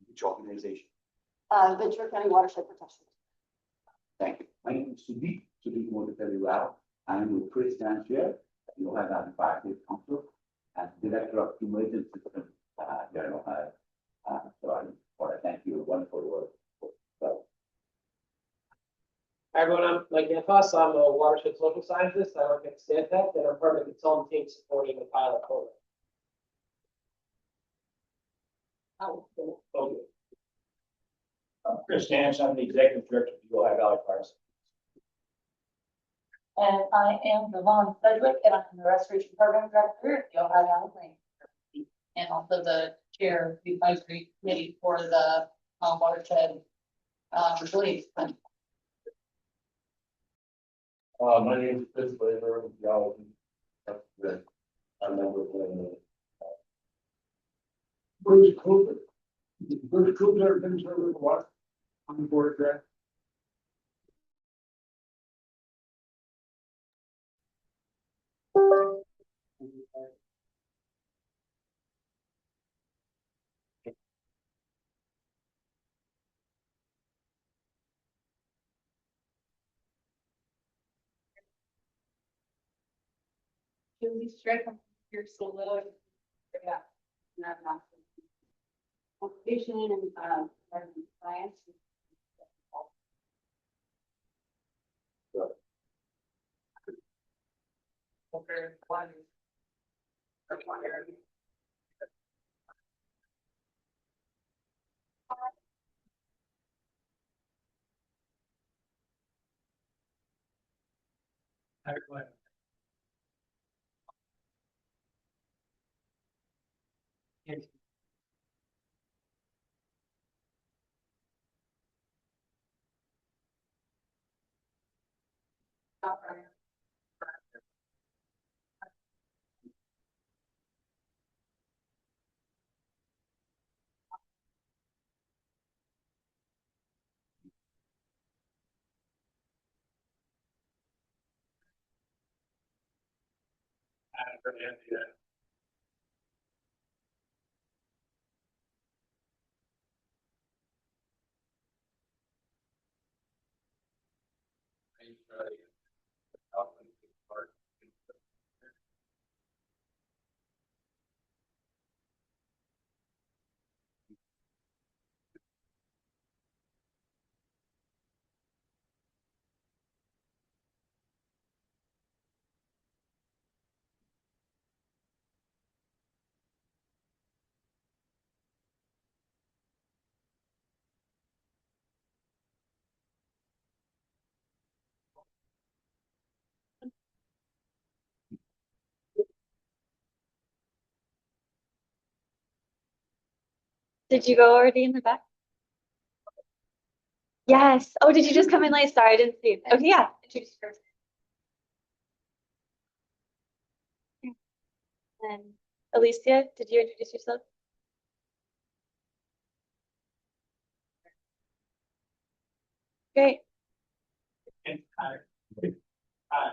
Which organization? Ventura County Watershed Protection. Thank you. My name is Sudeep Modafelli Rao. I am with Chris Dancher, the Ohio Valley Watershed Council, and Director of Emergency Systems here in Ohio. So I want to thank you. Wonderful work. So, Hi everyone, I'm Mike Antos. I'm a watershed local scientist. I work at Stantec and I'm part of the consultant team supporting the pilot program. Okay. Chris Danch, I'm the Executive Director of the Ohio Valley Fire Service. And I am Yvonne Sedgwick, and I'm the Restoration Program Director at the Ohio Valley Planning, and also the Chair of the Advisory Committee for the Watershed Resiliency Plan. My name is Chris Blazer, I'm geology. I'm a member of the Bruce Cooper. Bruce Cooper, Ventura River Watershed on the board there. Julie Strick, I'm here solo. Yeah. Occupation and science. Okay, one. Did you go already in the back? Yes. Oh, did you just come in late? Sorry, I didn't see. Okay, yeah. Introduce yourself. And Alicia, did you introduce yourself? Great.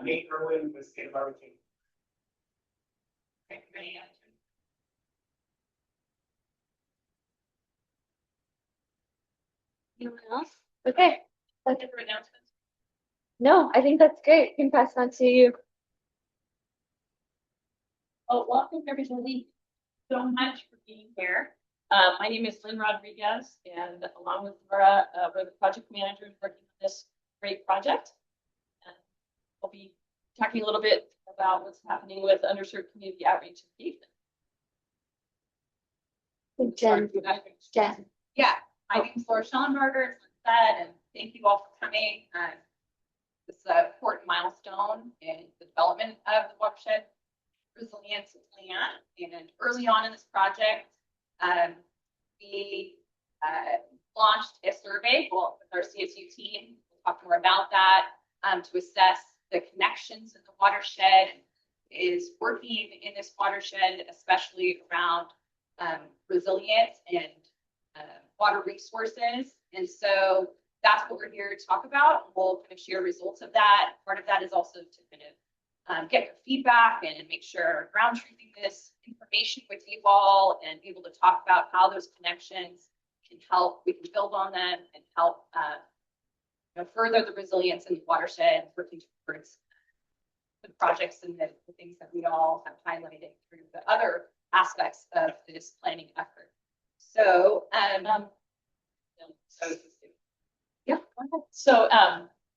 Nate Irwin with State of Arlington. Anyone else? Okay. Different announcements. No, I think that's great. You can pass it on to you. Oh, welcome everybody. So much for being here. My name is Lynn Rodriguez, and along with Laura, we're the project managers working on this great project. And we'll be talking a little bit about what's happening with underserved community outreach and engagement. Jen. Yeah, my name is Laura Schellenberger, as Lynn said, and thank you all for coming. This is an important milestone in the development of the watershed resilience plan. And early on in this project, we launched a survey with our CSU team. We'll talk more about that to assess the connections in the watershed, is working in this watershed, especially around resilience and water resources. And so that's what we're here to talk about. We'll kind of share results of that. Part of that is also to kind of get your feedback and make sure ground truthing this information with you all and able to talk about how those connections can help, we can build on them and help further the resilience in the watershed, working towards the projects and the things that we all have highlighted through the other aspects of this planning effort. So, yeah. So,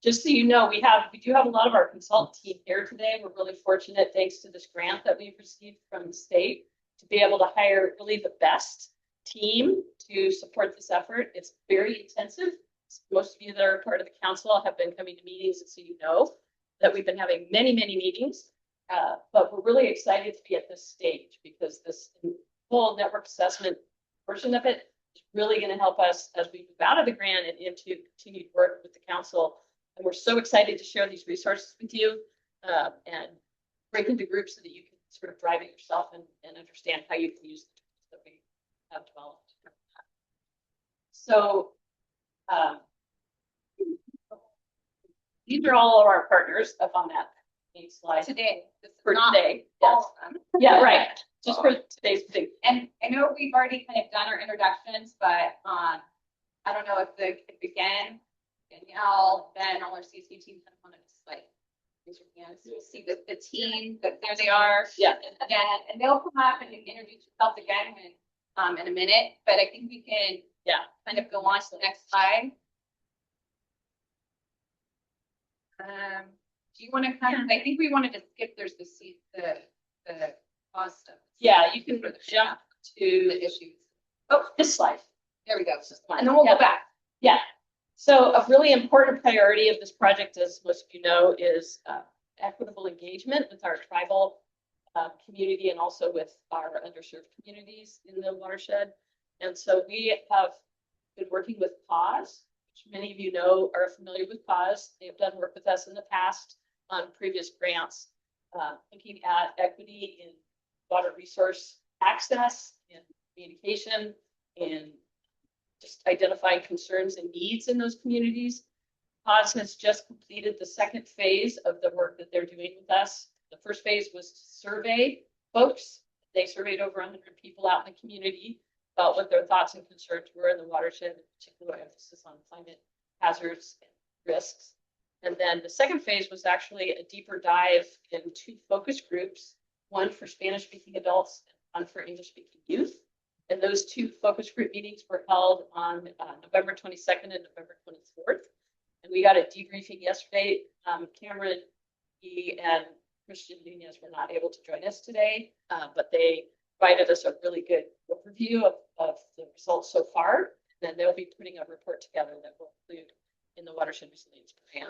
just so you know, we do have a lot of our consultant team here today. We're really fortunate, thanks to this grant that we've received from the state, to be able to hire really the best team to support this effort. It's very intensive. Most of you that are part of the council have been coming to meetings, so you know that we've been having many, many meetings. But we're really excited to be at this stage because this full network assessment portion of it is really going to help us as we move out of the grant and into continued work with the council. And we're so excited to share these resources with you and break into groups so that you can sort of drive it yourself and understand how you can use the tools that we have developed. So these are all of our partners up on that main slide. Today, this is For not today, all of them. Yeah, right. Just for today's thing. And I know we've already kind of done our introductions, but I don't know if again, Danielle, Ben, all our CSU team kind of want to just like raise your hands, see the team, that there they are. Yeah. Again, and they'll come up and introduce themselves again when, in a minute, but I think we can kind of go on to the next slide. Do you want to kind of, I think we wanted to skip, there's the cause stuff. Yeah, you can jump to The issues. this slide. There we go. And then we'll go back. Yeah. So a really important priority of this project, as most of you know, is equitable engagement with our tribal community and also with our underserved communities in the watershed. And so we have been working with PAWS, which many of you know are familiar with PAWS. They have done work with us in the past on previous grants, looking at equity in water resource access, in communication, in just identifying concerns and needs in those communities. PAWS has just completed the second phase of the work that they're doing with us. The first phase was to survey folks. They surveyed over 100 people out in the community about what their thoughts and concerns were in the watershed, with particular emphasis on climate hazards and risks. And then the second phase was actually a deeper dive in 2 focus groups, one for Spanish-speaking adults and one for English-speaking youth. And those 2 focus group meetings were held on November 22nd and November 24th. And we got a debriefing yesterday. Cameron, he, and Christian Nunez were not able to join us today, but they provided us a really good overview of the results so far. And then they'll be putting a report together that will include in the Watershed Resilience Plan.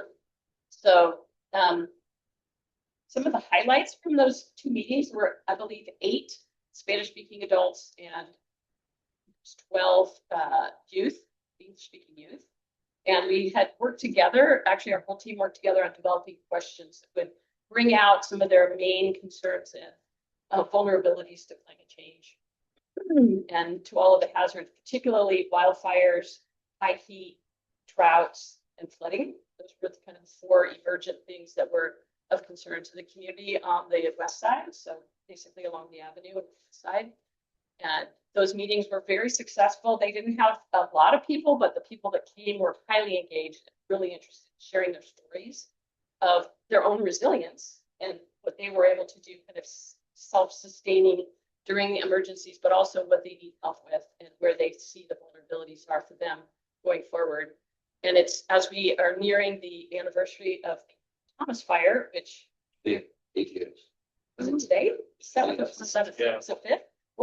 So some of the highlights from those 2 meetings were, I believe, 8 Spanish-speaking adults and 12 youth, English-speaking youth. And we had worked together, actually our whole team worked together on developing questions that would bring out some of their main concerns and vulnerabilities to climate change and to all of the hazards, particularly wildfires, high heat, droughts, and flooding. Those were kind of the 4 emergent things that were of concern to the community on the west side. So basically along the avenue on the west side. And those meetings were very successful. They didn't have a lot of people, but the people that came were highly engaged, really interested in sharing their stories of their own resilience and what they were able to do kind of self-sustaining during emergencies, but also what they need help with and where they see the vulnerabilities are for them going forward. And it's as we are nearing the anniversary of the Thomas Fire, which 8 years. was it today? 7th, it was the 7th, Yeah. so 5th?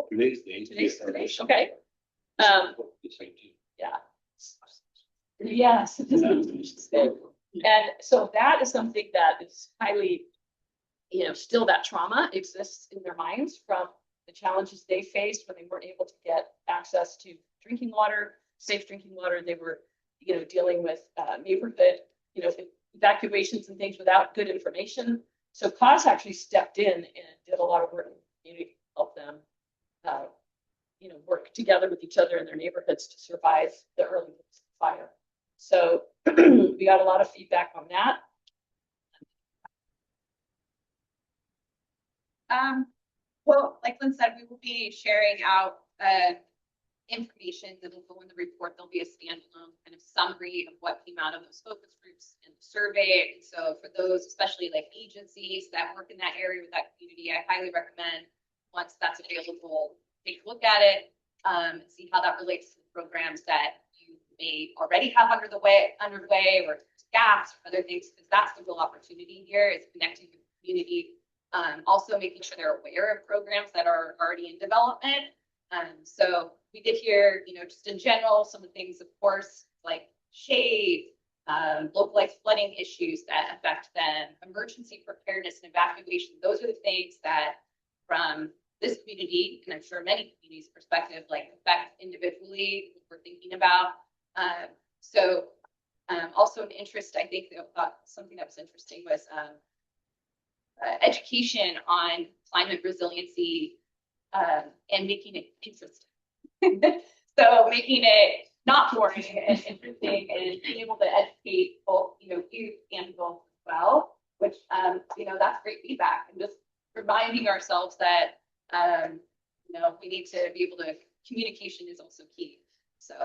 Today's the 8th. Today's today, okay. Yeah. Yes. And so that is something that is highly, still that trauma exists in their minds from the challenges they faced when they weren't able to get access to drinking water, safe drinking water. They were, dealing with neighborhood, evacuations and things without good information. So PAWS actually stepped in and did a lot of work in the community to help them, work together with each other in their neighborhoods to survive the early fire. So we got a lot of feedback on that. Well, like Lynn said, we will be sharing out information that will go in the report. There'll be a standalone kind of summary of what came out of those focus groups and the survey. And so for those, especially like agencies that work in that area with that community, I highly recommend once that's available, take a look at it and see how that relates to the programs that you may already have underway or gaps or other things, because that's the real opportunity here is connecting with the community. Also making sure they're aware of programs that are already in development. So we did hear, just in general, some of the things, of course, like shade, localized flooding issues that affect them, emergency preparedness and evacuation. Those are the things that from this community, and I'm sure many communities' perspective, like affect individually what we're thinking about. Also an interest, I think, something that was interesting was education on climate resiliency and making it interesting. So making it not boring and interesting and being able to educate both, youth and adults as well, which, that's great feedback. And just reminding ourselves that, we need to be able to, communication is also key. So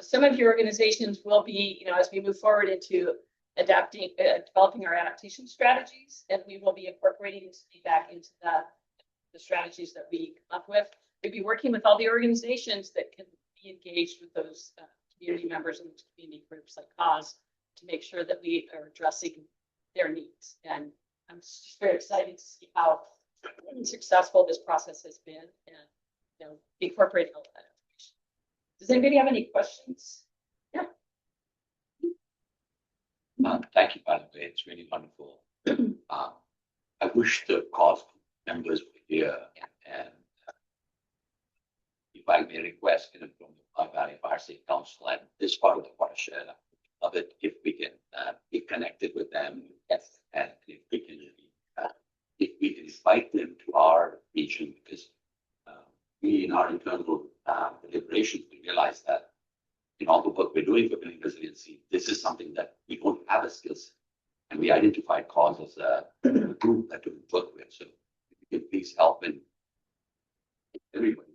some of your organizations will be, as we move forward into developing our adaptation strategies, and we will be incorporating this feedback into the strategies that we come up with. We'll be working with all the organizations that can be engaged with those community members and community groups like CAUSE to make sure that we are addressing their needs. And I'm just very excited to see how successful this process has been and, incorporating all of that information. Does anybody have any questions? Yeah. Thank you, by the way. It's really wonderful. I wish the CAUSE members were here. And if I may request, from the Black Valley Watershed Council and this part of the watershed, I would love it if we can be connected with them. Yes. And if we can invite them to our region, because we in our internal deliberations, we realize that in all the work we're doing for building resiliency, this is something that we don't have a skill set. And we identified CAUSE as a group that we work with. So if you can please help in everybody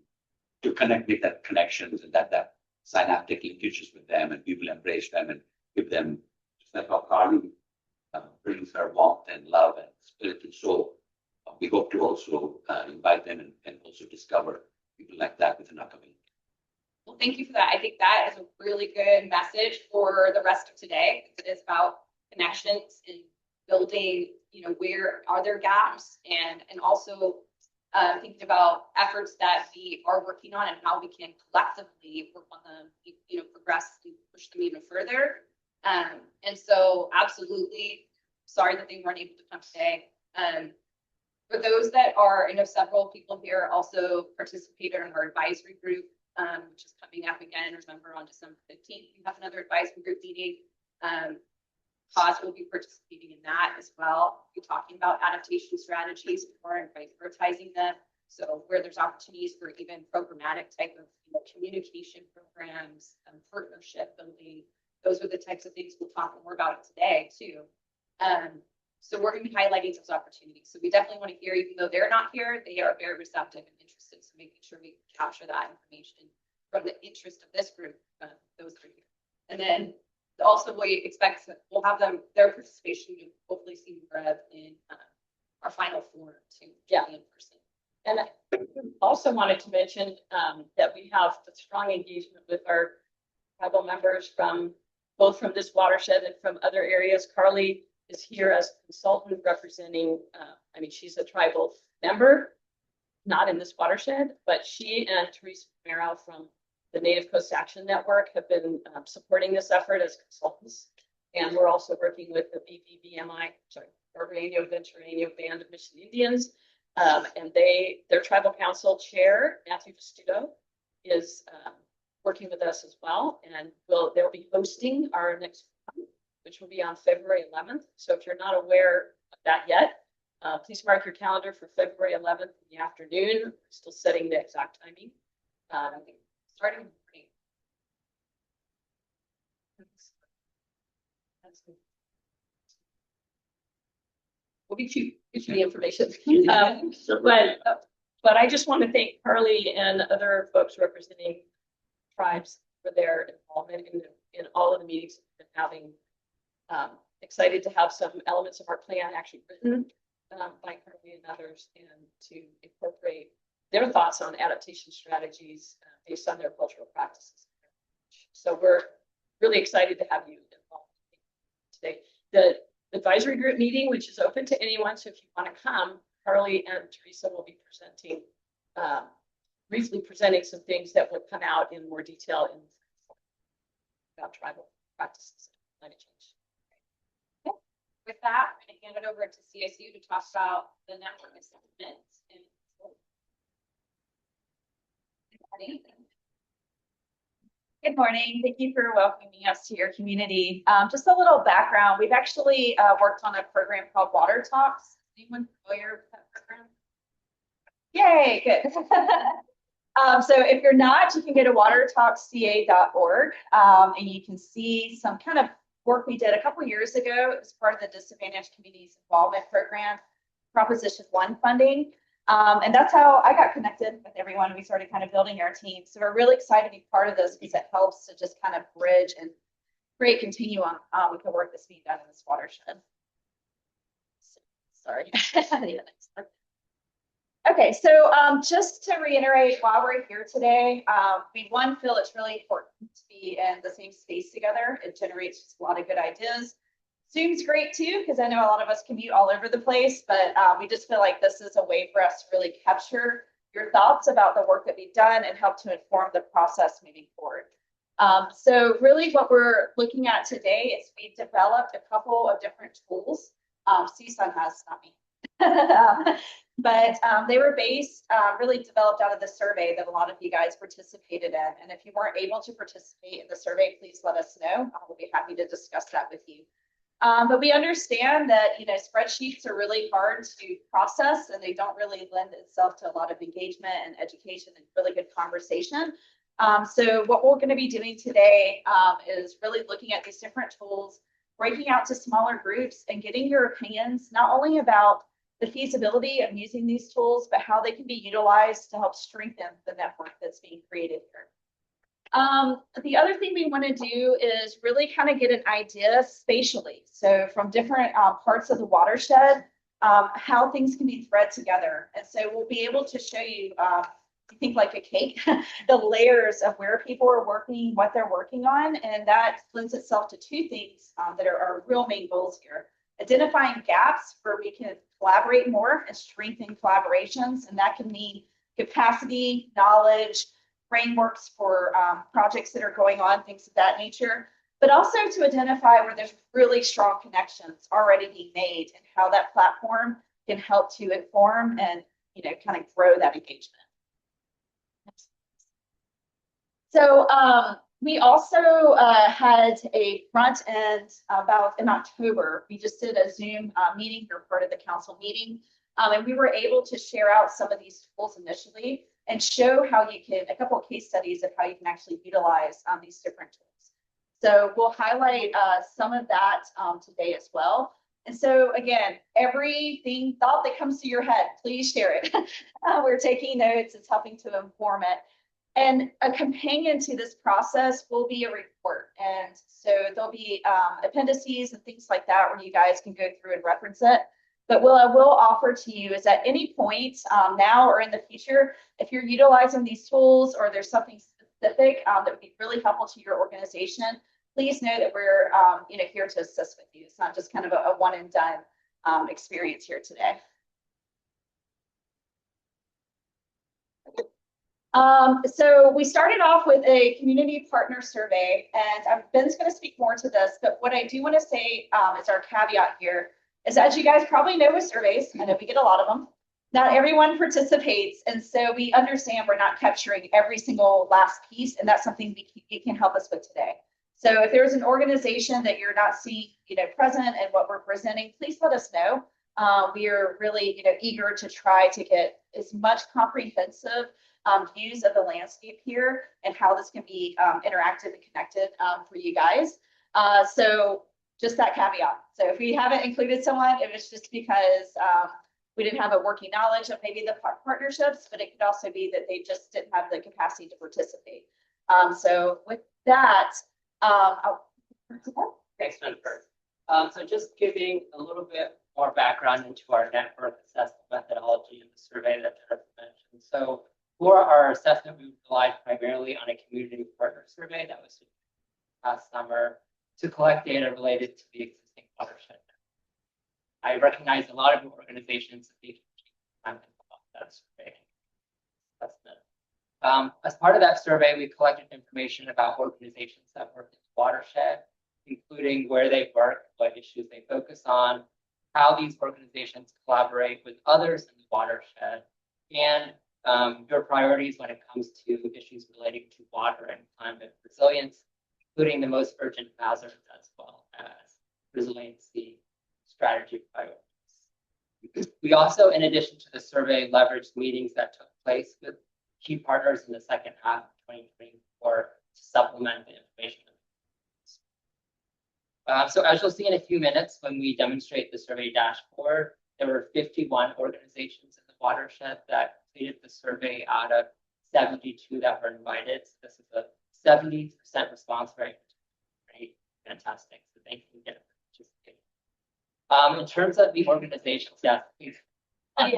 to make that connections and that synaptic linkages with them, and we will embrace them and give them, just like how Carly brings her warmth and love and spirit and soul. We hope to also invite them and also discover people like that within our community. Well, thank you for that. I think that is a really good message for the rest of today. It is about connections and building, where are there gaps, and also thinking about efforts that we are working on and how we can collectively work on them, progress and push them even further. And so absolutely, sorry that they weren't able to come today. For those that are, I know several people here also participated in our advisory group, which is coming up again. Remember, on December 15th, we have another advisory group meeting. CAUSE will be participating in that as well. We'll be talking about adaptation strategies and prioritizing them. So where there's opportunities for even programmatic type of communication programs, partnership building, those are the types of things we'll talk more about today too. So we're going to be highlighting those opportunities. So we definitely want to hear, even though they're not here, they are very receptive and interested. So making sure we capture that information from the interest of this group, those three here. And then also we expect that we'll have their participation, hopefully see Rev in our final forum too. Yeah. In person. And I also wanted to mention that we have a strong engagement with our tribal members both from this watershed and from other areas. Carly is here as a consultant representing, she's a tribal member, not in this watershed, but she and Teresa Romero from the Native Coast Action Network have been supporting this effort as consultants. And we're also working with the Ventura Band of Mission Indians. And their tribal council chair, Matthew Festudo, is working with us as well. And they'll be hosting our next one, which will be on February 11th. So if you're not aware of that yet, please mark your calendar for February 11th in the afternoon. We're still setting the exact timing. Starting in the morning. That's good. we'll get you the information. But I just want to thank Carly and other folks representing tribes for their involvement in all of the meetings we've been having. Excited to have some elements of our plan actually written by Carly and others, and to incorporate their thoughts on adaptation strategies based on their cultural practices. So we're really excited to have you involved today. The advisory group meeting, which is open to anyone, so if you want to come, Carly and Teresa will be presenting, briefly presenting some things that will come out in more detail about tribal practices and climate change. With that, I'm going to hand it over to CSU to talk about the network assessments. Good morning. Thank you for welcoming us to your community. Just a little background. We've actually worked on a program called Water Talks. Anyone familiar with that program? Yay, good. So if you're not, you can go to watertalksca.org and you can see some kind of work we did a couple years ago. It was part of the Disadvantaged Communities Involvement Program, Proposition 1 funding. And that's how I got connected with everyone. We started kind of building our team. So we're really excited to be part of this because it helps to just kind of bridge and create continuum with the work that's being done in this watershed. Sorry. Okay, so just to reiterate why we're here today, we feel it's really important to be in the same space together. It generates just a lot of good ideas. Zoom's great too, because I know a lot of us commute all over the place, but we just feel like this is a way for us to really capture your thoughts about the work that we've done and help to inform the process moving forward. So really what we're looking at today is we've developed a couple of different tools. CSUN has, not me. But they were really developed out of the survey that a lot of you guys participated in. And if you weren't able to participate in the survey, please let us know. We'll be happy to discuss that with you. But we understand that, spreadsheets are really hard to process and they don't really lend itself to a lot of engagement and education and really good conversation. So what we're going to be doing today is really looking at these different tools, breaking out to smaller groups and getting your opinions, not only about the feasibility of using these tools, but how they can be utilized to help strengthen the network that's being created here. The other thing we want to do is really kind of get an idea spatially. So from different parts of the watershed, how things can be thread together. And so we'll be able to show you, I think like a cake, the layers of where people are working, what they're working on. And that lends itself to two things that are our real main goals here. Identifying gaps where we can collaborate more and strengthen collaborations. And that can mean capacity, knowledge, frameworks for projects that are going on, things of that nature, but also to identify where there's really strong connections already being made and how that platform can help to inform and, kind of grow that engagement. So we also had a front end about in October. We just did a Zoom meeting for part of the council meeting, and we were able to share out some of these tools initially and show how you can, a couple of case studies of how you can actually utilize these different tools. So we'll highlight some of that today as well. And so again, everything thought that comes to your head, please share it. We're taking notes, it's helping to inform it. And a companion to this process will be a report. And so there'll be appendices and things like that where you guys can go through and reference it. But what I will offer to you is at any point now or in the future, if you're utilizing these tools or there's something specific that would be really helpful to your organization, please know that we're here to assist with you. It's not just kind of a one and done experience here today. So we started off with a community partner survey, and Ben's going to speak more to this, but what I do want to say is our caveat here is, as you guys probably know with surveys, I know we get a lot of them, not everyone participates, and so we understand we're not capturing every single last piece, and that's something you can help us with today. So if there's an organization that you're not seeing present in what we're presenting, please let us know. We are really eager to try to get as much comprehensive views of the landscape here and how this can be interactive and connected for you guys. So just that caveat. So if we haven't included someone, it was just because we didn't have a working knowledge of maybe the partnerships, but it could also be that they just didn't have the capacity to participate. So with that, Thanks, Jennifer. So just giving a little bit more background into our network assessment methodology in the survey that Jennifer mentioned. So for our assessment, we relied primarily on a community partner survey that was last summer to collect data related to the existing watershed. I recognize a lot of organizations that they can that survey assessment. As part of that survey, we collected information about organizations that work in the watershed, including where they work, what issues they focus on, how these organizations collaborate with others in the watershed, and your priorities when it comes to issues relating to water and climate resilience, including the most urgent hazards as well as resiliency strategy priorities. We also, in addition to the survey, leveraged meetings that took place with key partners in the second half of 2024 to supplement the information. So as you'll see in a few minutes, when we demonstrate the survey dashboard, there were 51 organizations in the watershed that completed the survey out of 72 that were invited. So this is a 70% response rate. Great, fantastic. So thank you again for participating. In terms of the organizations, yes, please. In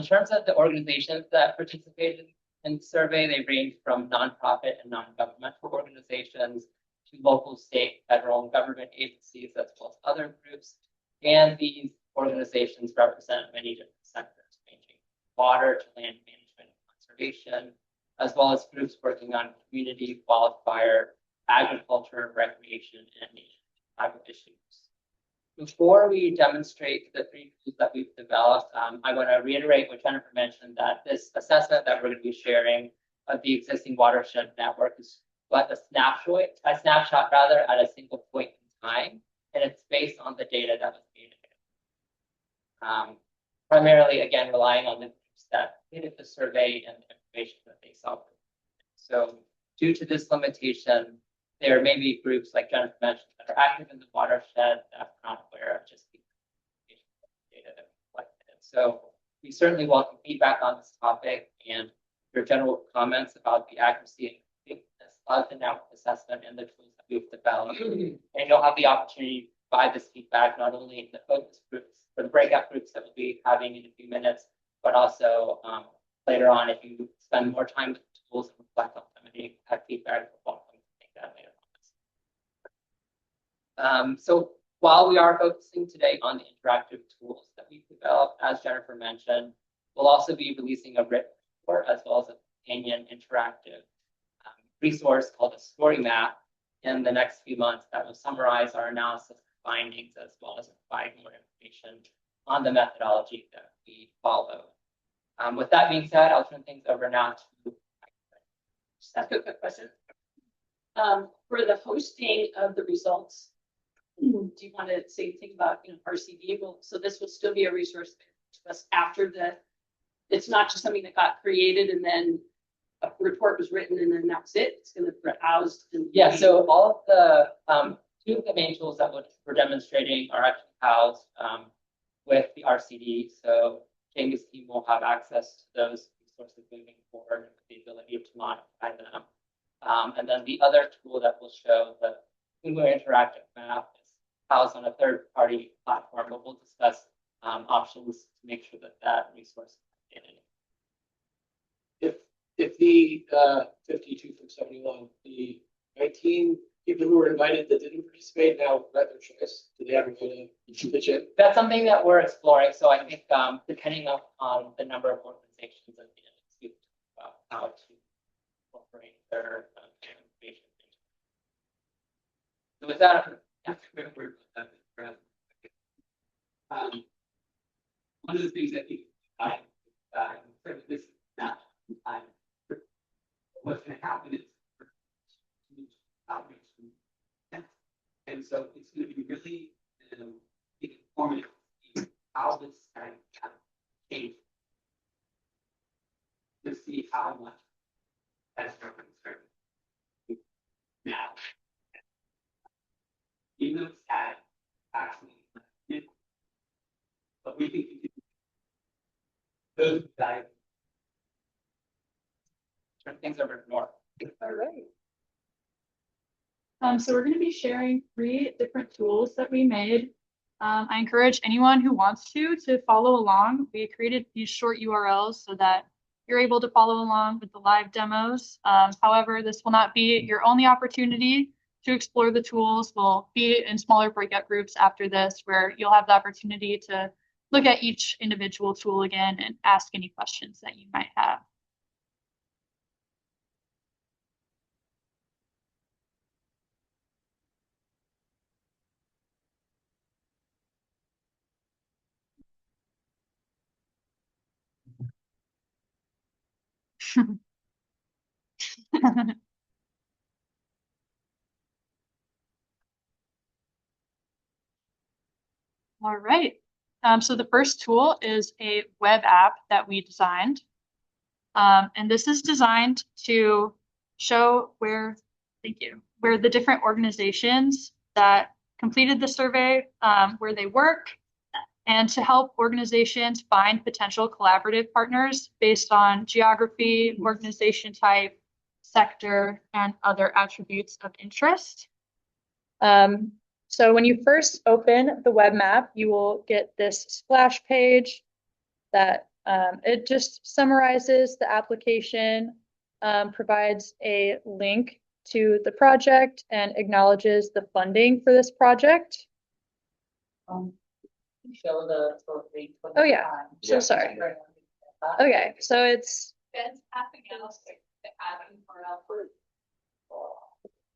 terms of the organizations that participated in the survey, they range from nonprofit and non-governmental organizations to local, state, federal, and government agencies, as well as other groups. And these organizations represent many different sectors, ranging from water to land management and conservation, as well as groups working on community, wildfire, agriculture, recreation, and nature type of issues. Before we demonstrate the 3 tools that we've developed, I want to reiterate what Jennifer mentioned, that this assessment that we're going to be sharing of the existing watershed network is but a snapshot rather at a single point in time, and it's based on the data that was gained. Primarily, again, relying on the groups that completed the survey and the information that they saw. So due to this limitation, there may be groups like Jennifer mentioned that are active in the watershed that are not aware of just the data that we collected. So we certainly welcome feedback on this topic and your general comments about the accuracy and completeness of the network assessment and the tools that we've developed. And you'll have the opportunity to provide this feedback not only in the focus groups, or the breakout groups that we'll be having in a few minutes, but also later on, if you spend more time with the tools and reflect on them and you have feedback, we're welcome to take that later on. So while we are focusing today on the interactive tools that we've developed, as Jennifer mentioned, we'll also be releasing a written report as well as a companion interactive resource called a story map in the next few months that will summarize our analysis findings as well as provide more information on the methodology that we follow. With that being said, I'll turn things over now to. Just ask a quick question. For the hosting of the results, do you want to say anything about RCD? Well, so this will still be a resource to us after it's not just something that got created and then a report was written and then that's it. It's going to be housed. Yeah, so all of the two of the main tools that we're demonstrating are actually housed with the RCD. So Jamie's team will have access to those resources moving forward with the ability to modify them. And then the other tool that will show the Google Interactive Map is housed on a third-party platform, but we'll discuss options to make sure that that resource is updated. If the 52 from 71, the 19 people who were invited that didn't participate now got their choice, did they ever go to pitch in? That's something that we're exploring. So I think depending on the number of organizations at the end, it's about how to incorporate their information. So with that, one of the things that this what's going to happen is outreach, and so it's going to be really informative how this kind of changed to see how much has been concerned. Now, even though it's static, actually. But we think those guys. Turn things over to Nora. All right. So we're going to be sharing 3 different tools that we made. I encourage anyone who wants to follow along. We created these short URLs so that you're able to follow along with the live demos. However, this will not be your only opportunity to explore the tools. We'll be in smaller breakout groups after this, where you'll have the opportunity to look at each individual tool again and ask any questions that you might have. All right. So the first tool is a web app that we designed. And this is designed to show where the different organizations that completed the survey, where they work, and to help organizations find potential collaborative partners based on geography, organization type, sector, and other attributes of interest. So when you first open the web map, you will get this splash page that it just summarizes the application, provides a link to the project, and acknowledges the funding for this project. Show the sort of link. Oh yeah, so sorry. Okay, so it's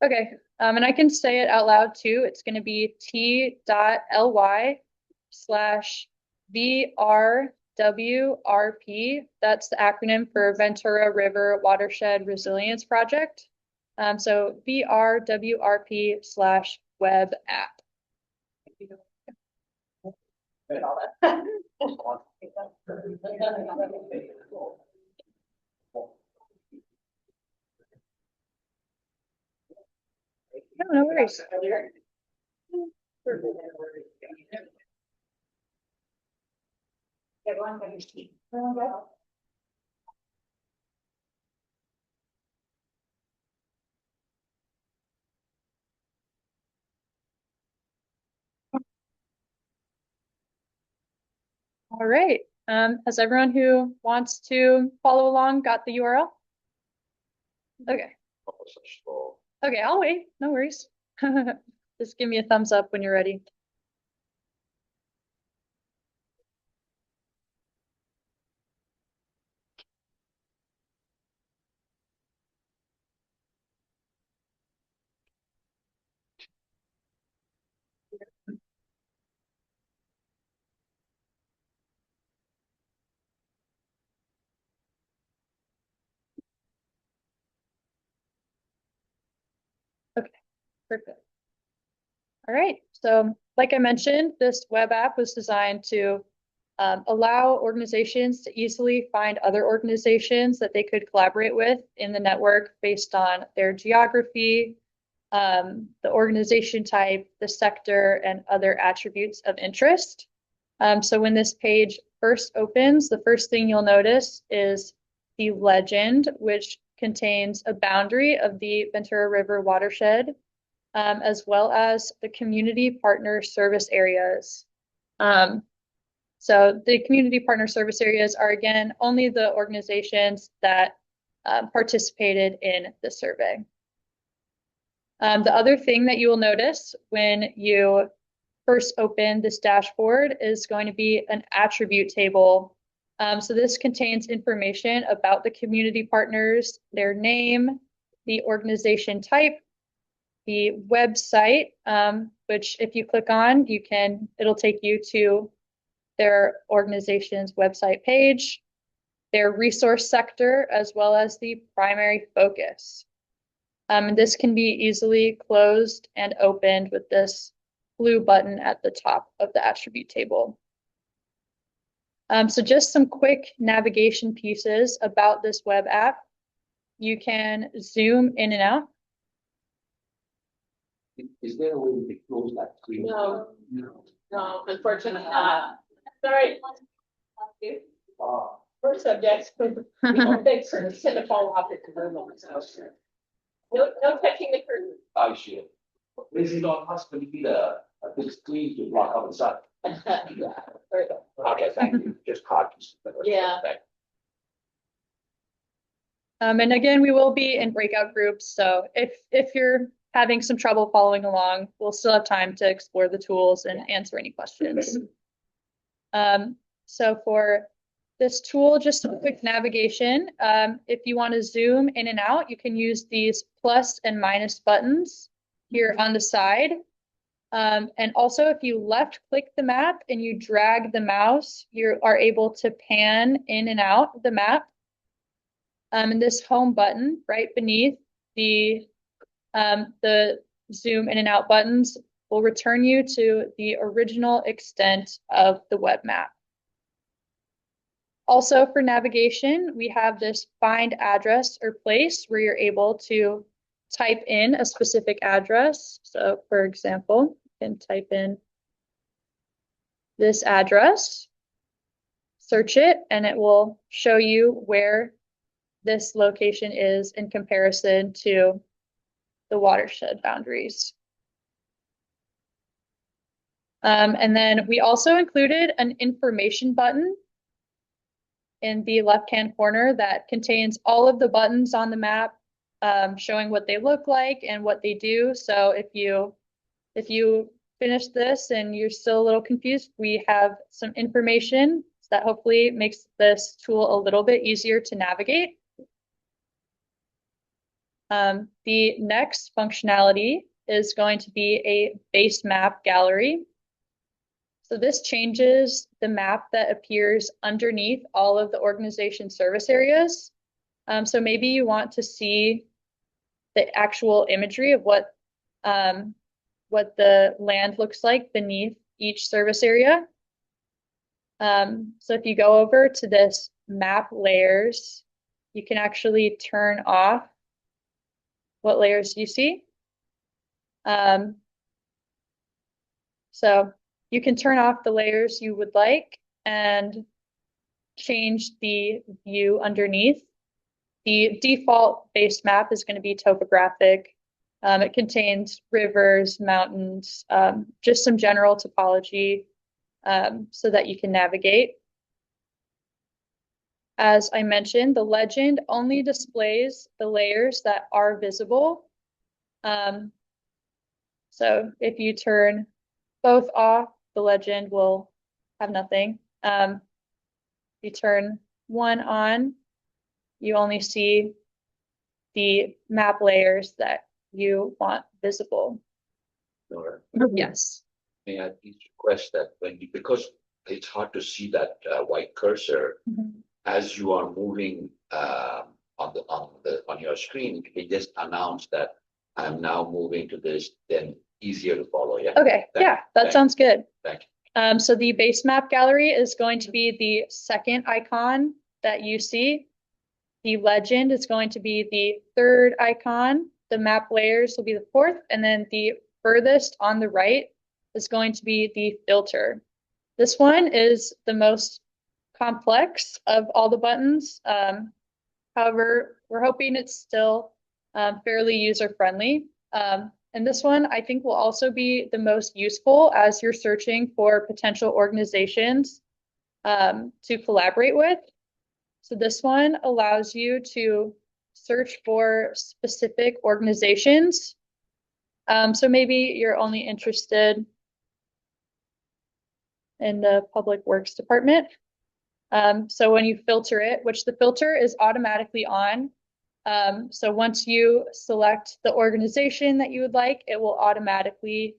okay, and I can say it out loud too. It's going to be t.ly/VRWRP. That's the acronym for Ventura River Watershed Resilience Project. So VRWRP/web app. No worries. All right. Has everyone who wants to follow along got the URL? Okay. Okay, I'll wait. No worries. Just give me a thumbs up when you're ready. Okay, perfect. All right, so like I mentioned, this web app was designed to allow organizations to easily find other organizations that they could collaborate with in the network based on their geography, the organization type, the sector, and other attributes of interest. So when this page first opens, the first thing you'll notice is the legend, which contains a boundary of the Ventura River watershed, as well as the community partner service areas. So the community partner service areas are, again, only the organizations that participated in the survey. The other thing that you will notice when you first open this dashboard is going to be an attribute table. So this contains information about the community partners, their name, the organization type, the website, which if you click on, it'll take you to their organization's website page, their resource sector, as well as the primary focus. And this can be easily closed and opened with this blue button at the top of the attribute table. So just some quick navigation pieces about this web app. You can zoom in and out. Is there a way to close that screen? No. No, unfortunately not. Sorry. First subjects. Thanks for send a fall off at the room. No touching the curtain. I see it. This is not possibly be a big screen to block out the sun. Yeah, very good. Okay, thank you. Just copies. Yeah. And again, we will be in breakout groups, so if you're having some trouble following along, we'll still have time to explore the tools and answer any questions. So for this tool, just a quick navigation. If you want to zoom in and out, you can use these plus and minus buttons here on the side. And also, if you left click the map and you drag the mouse, you are able to pan in and out the map. And this home button right beneath the zoom in and out buttons will return you to the original extent of the web map. Also for navigation, we have this find address or place where you're able to type in a specific address. So for example, you can type in this address, search it, and it will show you where this location is in comparison to the watershed boundaries. And then we also included an information button in the left-hand corner that contains all of the buttons on the map, showing what they look like and what they do. So if you finish this and you're still a little confused, we have some information that hopefully makes this tool a little bit easier to navigate. The next functionality is going to be a base map gallery. So this changes the map that appears underneath all of the organization service areas. So maybe you want to see the actual imagery of what the land looks like beneath each service area. So if you go over to this map layers, you can actually turn off what layers you see. So you can turn off the layers you would like and change the view underneath. The default base map is going to be topographic. It contains rivers, mountains, just some general topology so that you can navigate. As I mentioned, the legend only displays the layers that are visible. So if you turn both off, the legend will have nothing. If you turn one on, you only see the map layers that you want visible. Nora, Yes. may I please request that because it's hard to see that white cursor as you are moving on your screen, you just announce that I'm now moving to this, then easier to follow. Yeah. Okay. Yeah, that sounds good. Thank you. So the base map gallery is going to be the second icon that you see. The legend is going to be the third icon. The map layers will be the fourth, and then the furthest on the right is going to be the filter. This one is the most complex of all the buttons. However, we're hoping it's still fairly user-friendly. And this one I think will also be the most useful as you're searching for potential organizations to collaborate with. So this one allows you to search for specific organizations. So maybe you're only interested in the Public Works Department. So when you filter it, which the filter is automatically on, so once you select the organization that you would like, it will automatically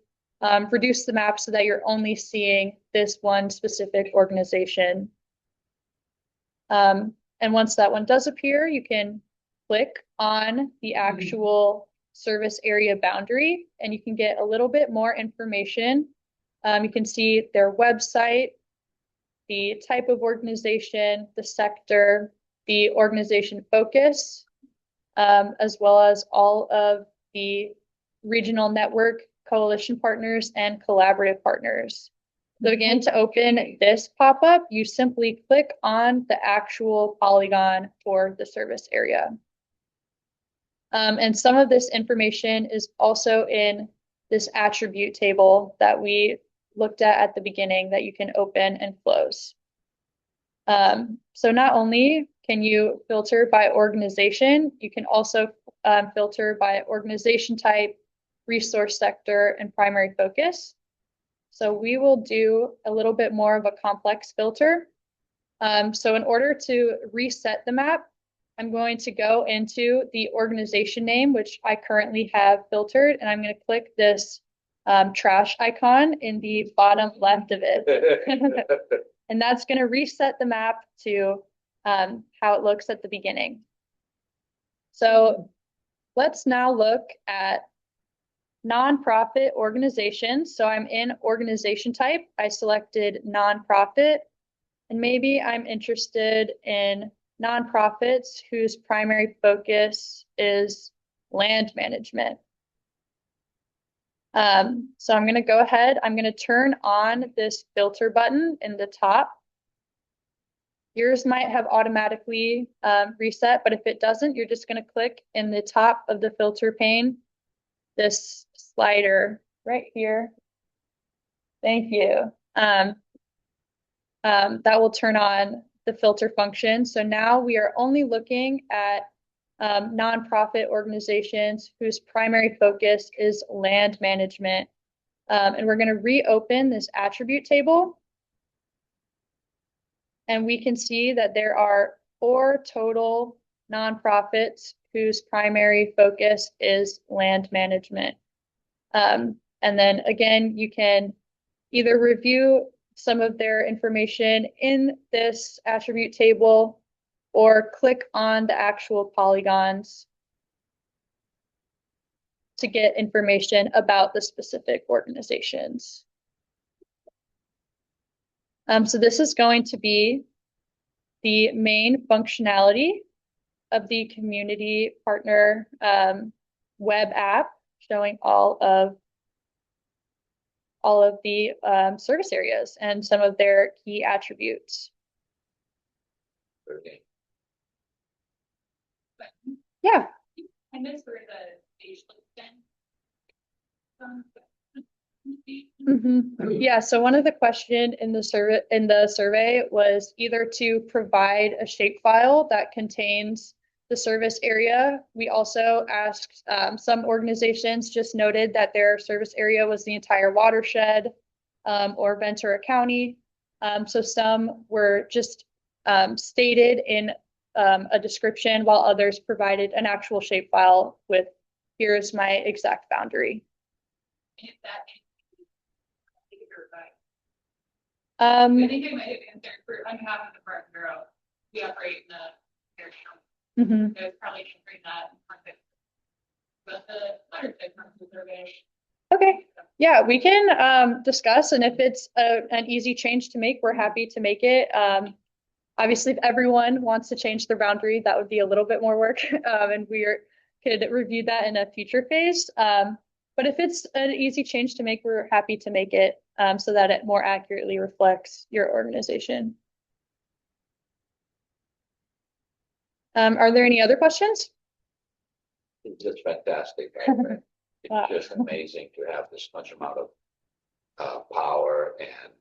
reduce the map so that you're only seeing this one specific organization. And once that one does appear, you can click on the actual service area boundary and you can get a little bit more information. You can see their website, the type of organization, the sector, the organization focus, as well as all of the regional network coalition partners and collaborative partners. So again, to open this pop-up, you simply click on the actual polygon for the service area. And some of this information is also in this attribute table that we looked at the beginning that you can open and close. So not only can you filter by organization, you can also filter by organization type, resource sector, and primary focus. So we will do a little bit more of a complex filter. So in order to reset the map, I'm going to go into the organization name, which I currently have filtered, and I'm going to click this trash icon in the bottom left of it. And that's going to reset the map to how it looks at the beginning. So let's now look at nonprofit organizations. So I'm in organization type. I selected nonprofit, and maybe I'm interested in nonprofits whose primary focus is land management. So I'm going to go ahead. I'm going to turn on this filter button in the top. Yours might have automatically reset, but if it doesn't, you're just going to click in the top of the filter pane, this slider right here. Thank you. That will turn on the filter function. So now we are only looking at nonprofit organizations whose primary focus is land management. And we're going to reopen this attribute table. And we can see that there are 4 total nonprofits whose primary focus is land management. And then again, you can either review some of their information in this attribute table or click on the actual polygons to get information about the specific organizations. So this is going to be the main functionality of the community partner web app, showing all of the service areas and some of their key attributes. Okay. Yeah. I missed where the page looks Yeah, so one of the questions in the survey was either to provide a shapefile that contains the service area. We also asked some organizations just noted that their service area was the entire watershed or Ventura County. So some were just stated in a description, while others provided an actual shapefile with here's my exact boundary. I think it might have answered for on behalf of the Park Bureau. We operate in the area. So it's probably answering that in context. But the watershed council survey. Okay, yeah, we can discuss, and if it's an easy change to make, we're happy to make it. Obviously, if everyone wants to change their boundary, that would be a little bit more work, and we could review that in a future phase. But if it's an easy change to make, we're happy to make it so that it more accurately reflects your organization. Are there any other questions? It's just fantastic. Right? Wow. It's just amazing to have this much amount of power and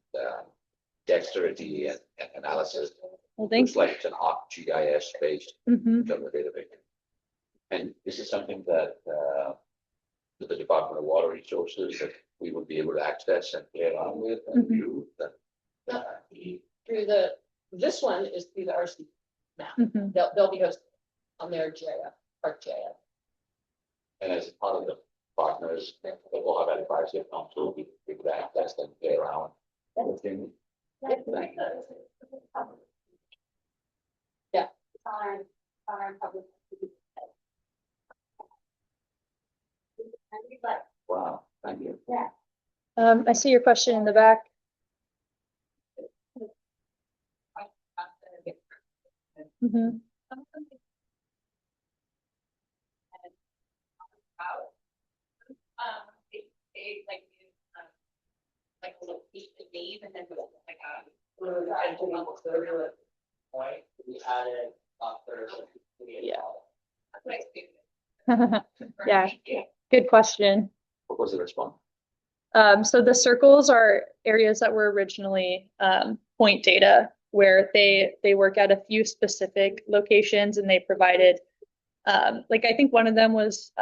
dexterity and analysis. Well, thanks. Looks like it's an ArcGIS based database. And this is something that the Department of Water Resources that we would be able to access and play around with and view. Through this one is through the RC map. They'll be hosted on their GIS, ArcGIS. And as part of the partners that will have advisory council, we could access and play around with things. Yeah. Wow, thank you. I see your question in the back. say like, like a location name and then like a. Point, we added buffer. Yeah. That's what I think. Yeah, good question. What was the response? So the circles are areas that were originally point data where they work at a few specific locations and they provided like I think one of them was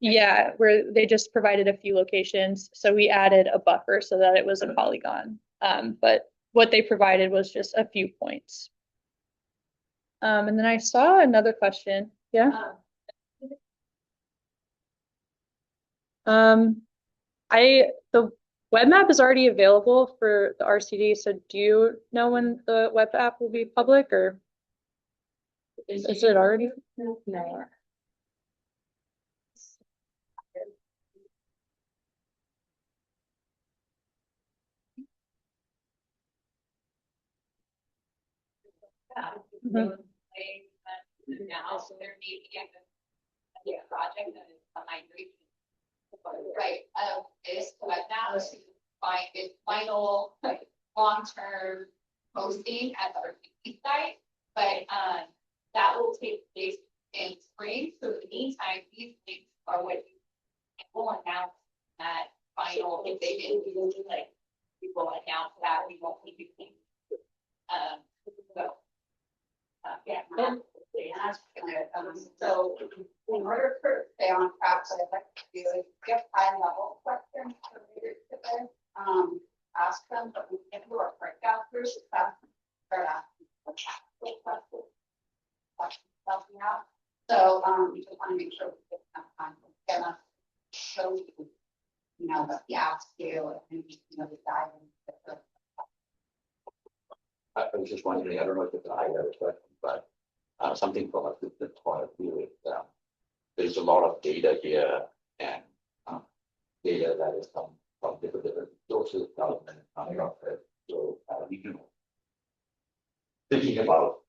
yeah, where they just provided a few locations. So we added a buffer so that it was a polygon. But what they provided was just a few points. And then I saw another question. Yeah. The web map is already available for the RCD. So do you know when the web app will be public or is it already? No. Mhm. Now, so there may be a project that is a migration. Right, is what now is find its final long-term posting at our site, but that will take place in spring. So in the meantime, these things are what you will announce that final, if they didn't do like, we will announce that we won't need to keep. So. Yeah. So in order for stay on track, what I'd like to do is get high level questions for leadership. Ask them, but we can do a breakout group. Start asking questions. Helping out. So we just want to make sure we get enough time to get enough show you know what the app scale and the dive. I was just wondering, I don't know if it's a high level question, but something from a business point of view, there's a lot of data here and data that is from different sources, government, nonprofit, so regional. Thinking about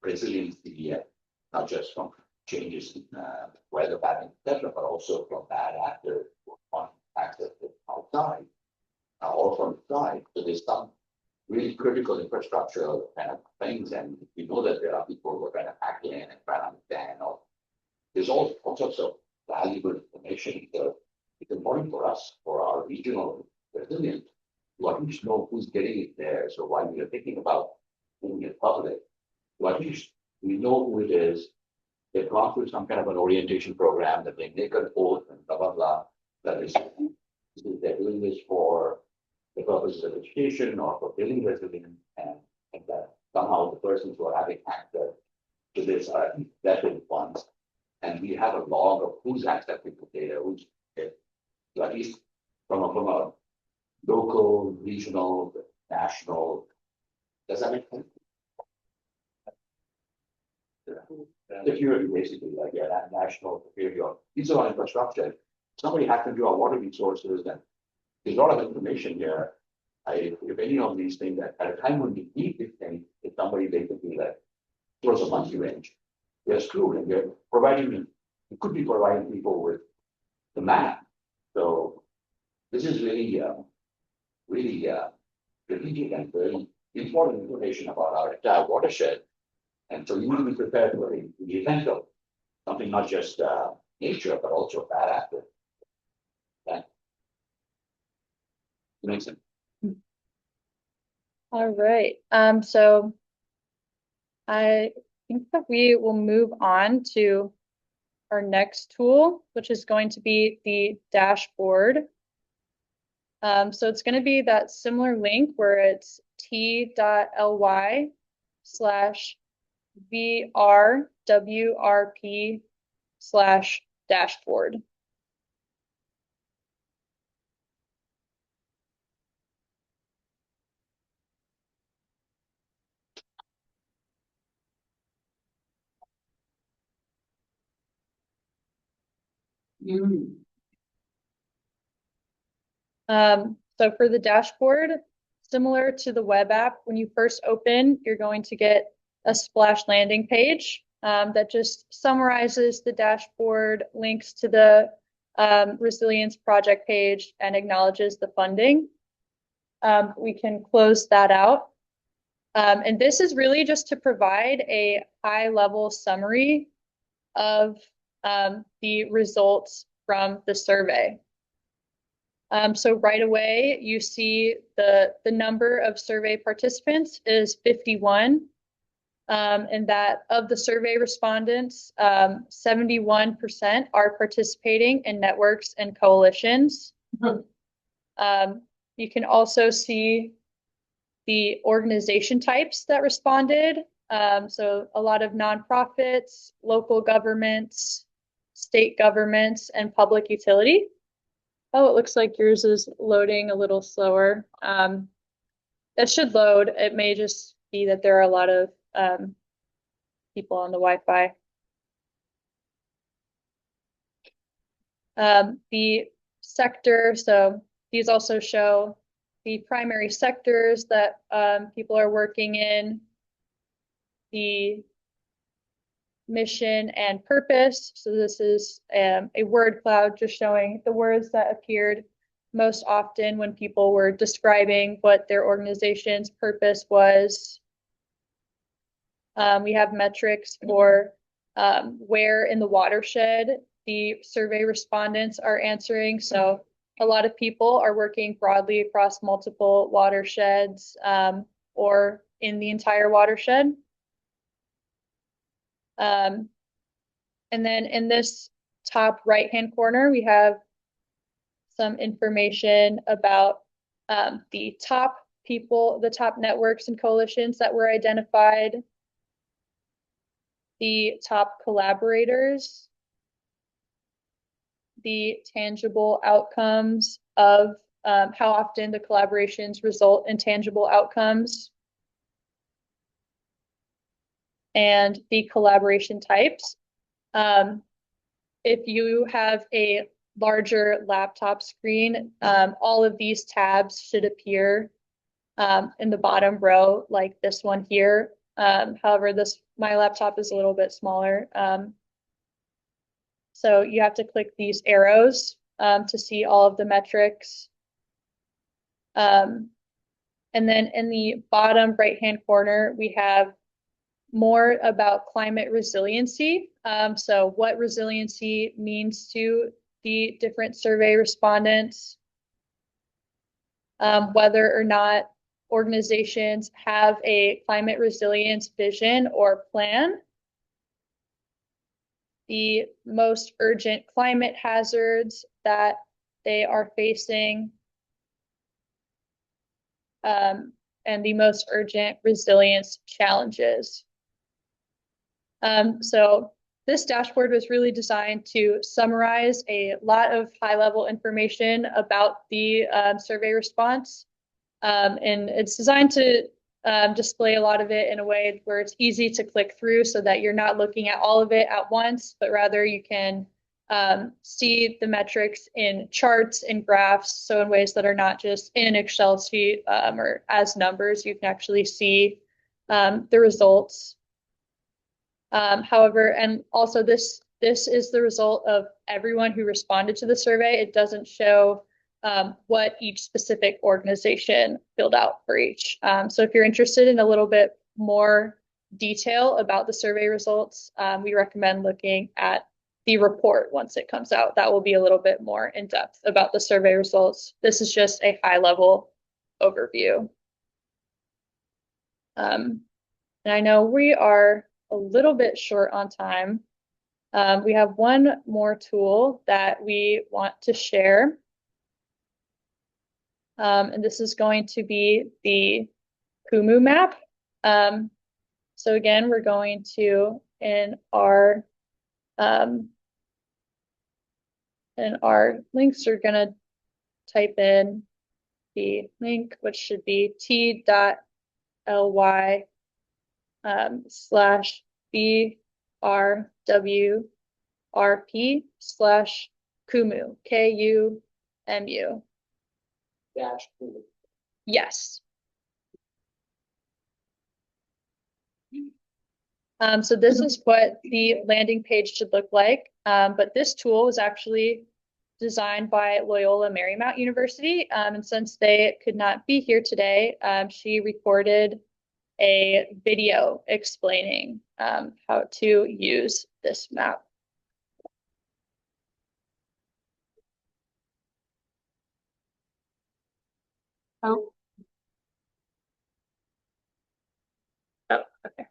resiliency, not just from changes in weather patterns, etc., but also from bad actors on access outside or from inside. So there's some really critical infrastructure kind of things, and we know that there are people who are kind of hack in and try to understand. Or there's all sorts of valuable information. So it's important for us, for our regional resilience, to at least know who's getting it there. So while we are thinking about making it public, to at least we know who it is. They've gone through some kind of an orientation program that they make an oath and blah blah blah. That is, they're doing this for the purposes of education or for building resilience, and that somehow the persons who are having access to this are at least vetted ones, and we have a log of who's accessing the data, who's so at least from a local, regional, national. Does that make sense? Security, basically, like that national security or these are infrastructure. Somebody hacked into our water resources, and there's a lot of information here. If any of these things that at a time when we need these things, if somebody basically like throws a monkey wrench, we're screwed, and we're providing, we could be providing people with the map. So this is really, really strategic and very important information about our entire watershed. And so you need to be prepared for the event of something not just nature, but also bad actors. That makes sense. All right. So I think that we will move on to our next tool, which is going to be the dashboard. So it's going to be that similar link where it's t.ly/VRWRP/dashboard. So for the dashboard, similar to the web app, when you first open, you're going to get a splash landing page that just summarizes the dashboard, links to the resilience project page and acknowledges the funding. We can close that out. And this is really just to provide a high-level summary of the results from the survey. So right away, you see the number of survey participants is 51. And that of the survey respondents, 71% are participating in networks and coalitions. You can also see the organization types that responded. So a lot of nonprofits, local governments, state governments, and public utility. Oh, it looks like yours is loading a little slower. It should load. It may just be that there are a lot of people on the Wi-Fi. The sector, so these also show the primary sectors that people are working in, the mission and purpose. So this is a word cloud just showing the words that appeared most often when people were describing what their organization's purpose was. We have metrics for where in the watershed the survey respondents are answering. So a lot of people are working broadly across multiple watersheds or in the entire watershed. And then in this top right-hand corner, we have some information about the top people, the top networks and coalitions that were identified, the top collaborators, the tangible outcomes of how often the collaborations result in tangible outcomes, and the collaboration types. If you have a larger laptop screen, all of these tabs should appear in the bottom row, like this one here. However, my laptop is a little bit smaller. So you have to click these arrows to see all of the metrics. And then in the bottom right-hand corner, we have more about climate resiliency. So what resiliency means to the different survey respondents, whether or not organizations have a climate resilience vision or plan, the most urgent climate hazards that they are facing, and the most urgent resilience challenges. So this dashboard was really designed to summarize a lot of high-level information about the survey response. And it's designed to display a lot of it in a way where it's easy to click through so that you're not looking at all of it at once, but rather you can see the metrics in charts and graphs. So in ways that are not just in an Excel sheet or as numbers, you can actually see the results. However, and also this is the result of everyone who responded to the survey. It doesn't show what each specific organization filled out for each. So if you're interested in a little bit more detail about the survey results, we recommend looking at the report once it comes out. That will be a little bit more in depth about the survey results. This is just a high-level overview. And I know we are a little bit short on time. We have one more tool that we want to share. And this is going to be the Kumu map. So again, we're going to, in our links, we're going to type in the link, which should be t.ly/BRWRP/Kumu, KUMU. Yes. So this is what the landing page should look like. But this tool was actually designed by Loyola Marymount University. And since they could not be here today, she recorded a video explaining how to use this map. Oh. Oh, okay.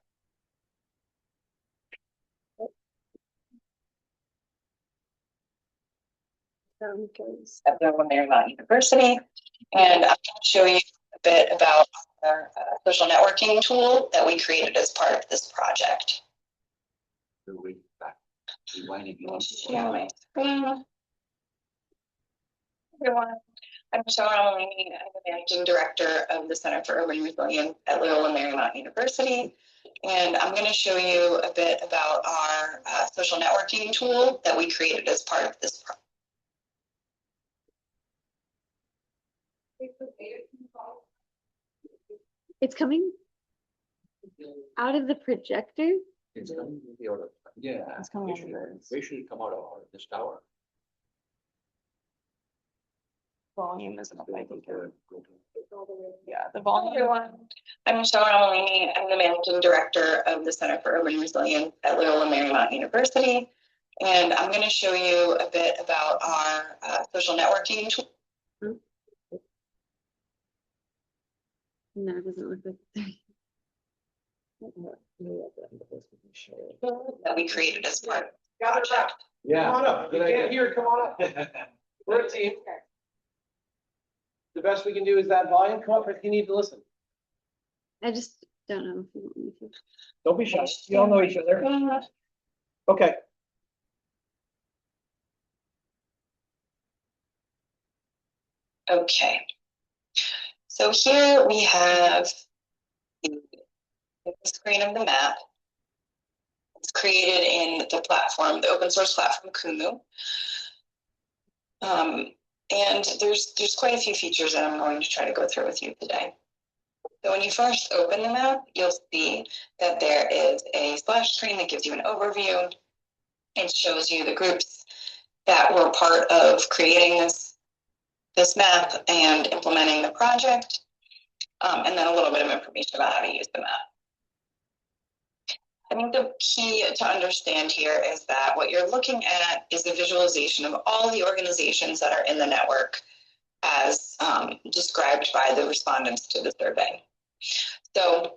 At Loyola Marymount University, and I'm going to show you a bit about our social networking tool that we created as part of this project. Share my screen. Everyone, I'm Michelle Romolini. I'm the Managing Director of the Center for Urban Resilience at Loyola Marymount University. And I'm going to show you a bit about our social networking tool that we created as part of this project. It's coming out of the projector. It's coming with the other. Yeah. It's coming out of those. They should come out of this tower. Volume isn't up, I think. Yeah, the Hi, everyone. I'm Michelle Romolini. I'm the Managing Director of the Center for Urban Resilience at Loyola Marymount University. And I'm going to show you a bit about our social networking tool. No, it doesn't look like. That we created as part of the Got it. project. Come on up. You can't hear, come on up. We're a team. The best we can do is that volume. Come up if you need to listen. I just don't know if you want me to. Don't be shy. You all know each other. Okay. Okay. So here we have the screen of the map. It's created in the platform, the open source platform Kumu. And there's quite a few features that I'm going to try to go through with you today. So when you first open the map, you'll see that there is a splash screen that gives you an overview. It shows you the groups that were part of creating this map and implementing the project, and then a little bit of information about how to use the map. I think the key to understand here is that what you're looking at is the visualization of all the organizations that are in the network as described by the respondents to the survey. So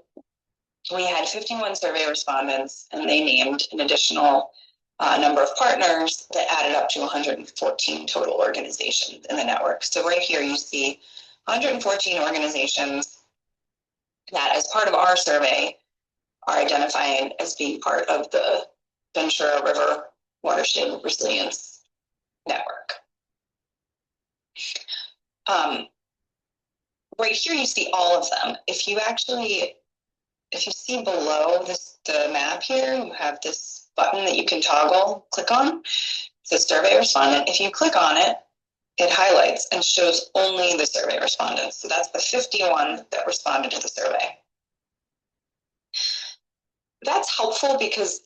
we had 51 survey respondents, and they named an additional number of partners that added up to 114 total organizations in the network. So right here you see 114 organizations that, as part of our survey, are identified as being part of the Ventura River Watershed Resilience Network. Right here you see all of them. If you see below the map here, you have this button that you can toggle, click on. It says survey respondent. If you click on it, it highlights and shows only the survey respondents. So that's the 51 that responded to the survey. That's helpful because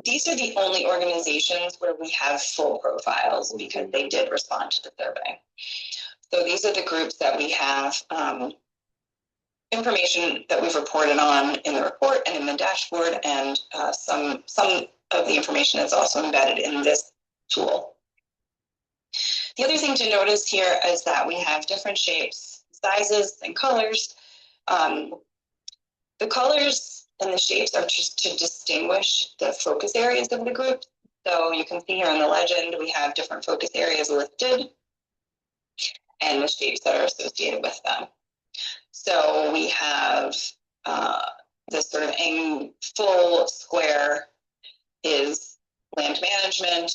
these are the only organizations where we have full profiles because they did respond to the survey. So these are the groups that we have information that we've reported on in the report and in the dashboard, and some of the information is also embedded in this tool. The other thing to notice here is that we have different shapes, sizes, and colors. The colors and the shapes are just to distinguish the focus areas of the group. So you can see here in the legend, we have different focus areas listed and the shapes that are associated with them. So we have this sort of full square is land management.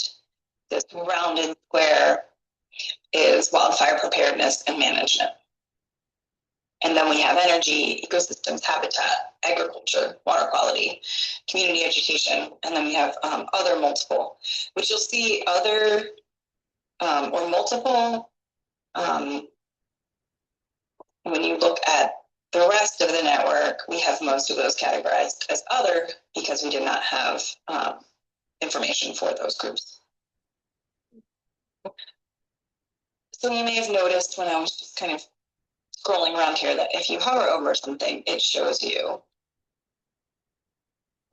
This rounded square is wildfire preparedness and management. And then we have energy, ecosystems, habitat, agriculture, water quality, community education, and then we have other multiple, which you'll see other or multiple. When you look at the rest of the network, we have most of those categorized as other because we did not have information for those groups. So you may have noticed when I was just kind of scrolling around here that if you hover over something, it shows you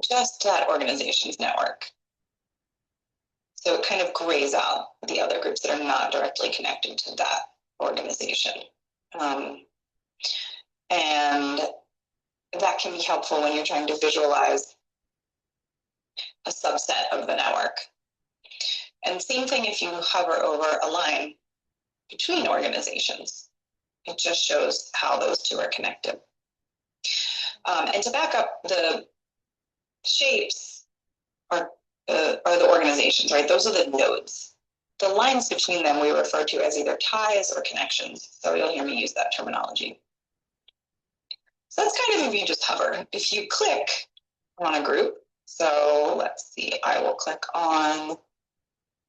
just that organization's network. So it kind of grays out the other groups that are not directly connected to that organization. And that can be helpful when you're trying to visualize a subset of the network. And same thing if you hover over a line between organizations. It just shows how those two are connected. And to back up, the shapes are the organizations, right? Those are the nodes. The lines between them we refer to as either ties or connections. So you'll hear me use that terminology. So that's kind of if you just hover. If you click on a group, so let's see, I will click on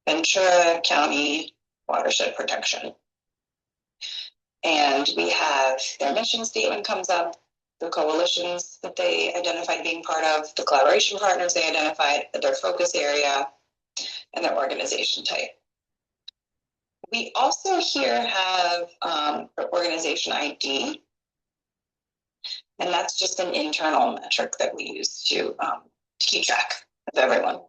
Ventura County Watershed Protection. And we have their mission statement comes up, the coalitions that they identified being part of, the collaboration partners they identified, their focus area, and their organization type. We also here have the organization ID, and that's just an internal metric that we use to keep track of everyone.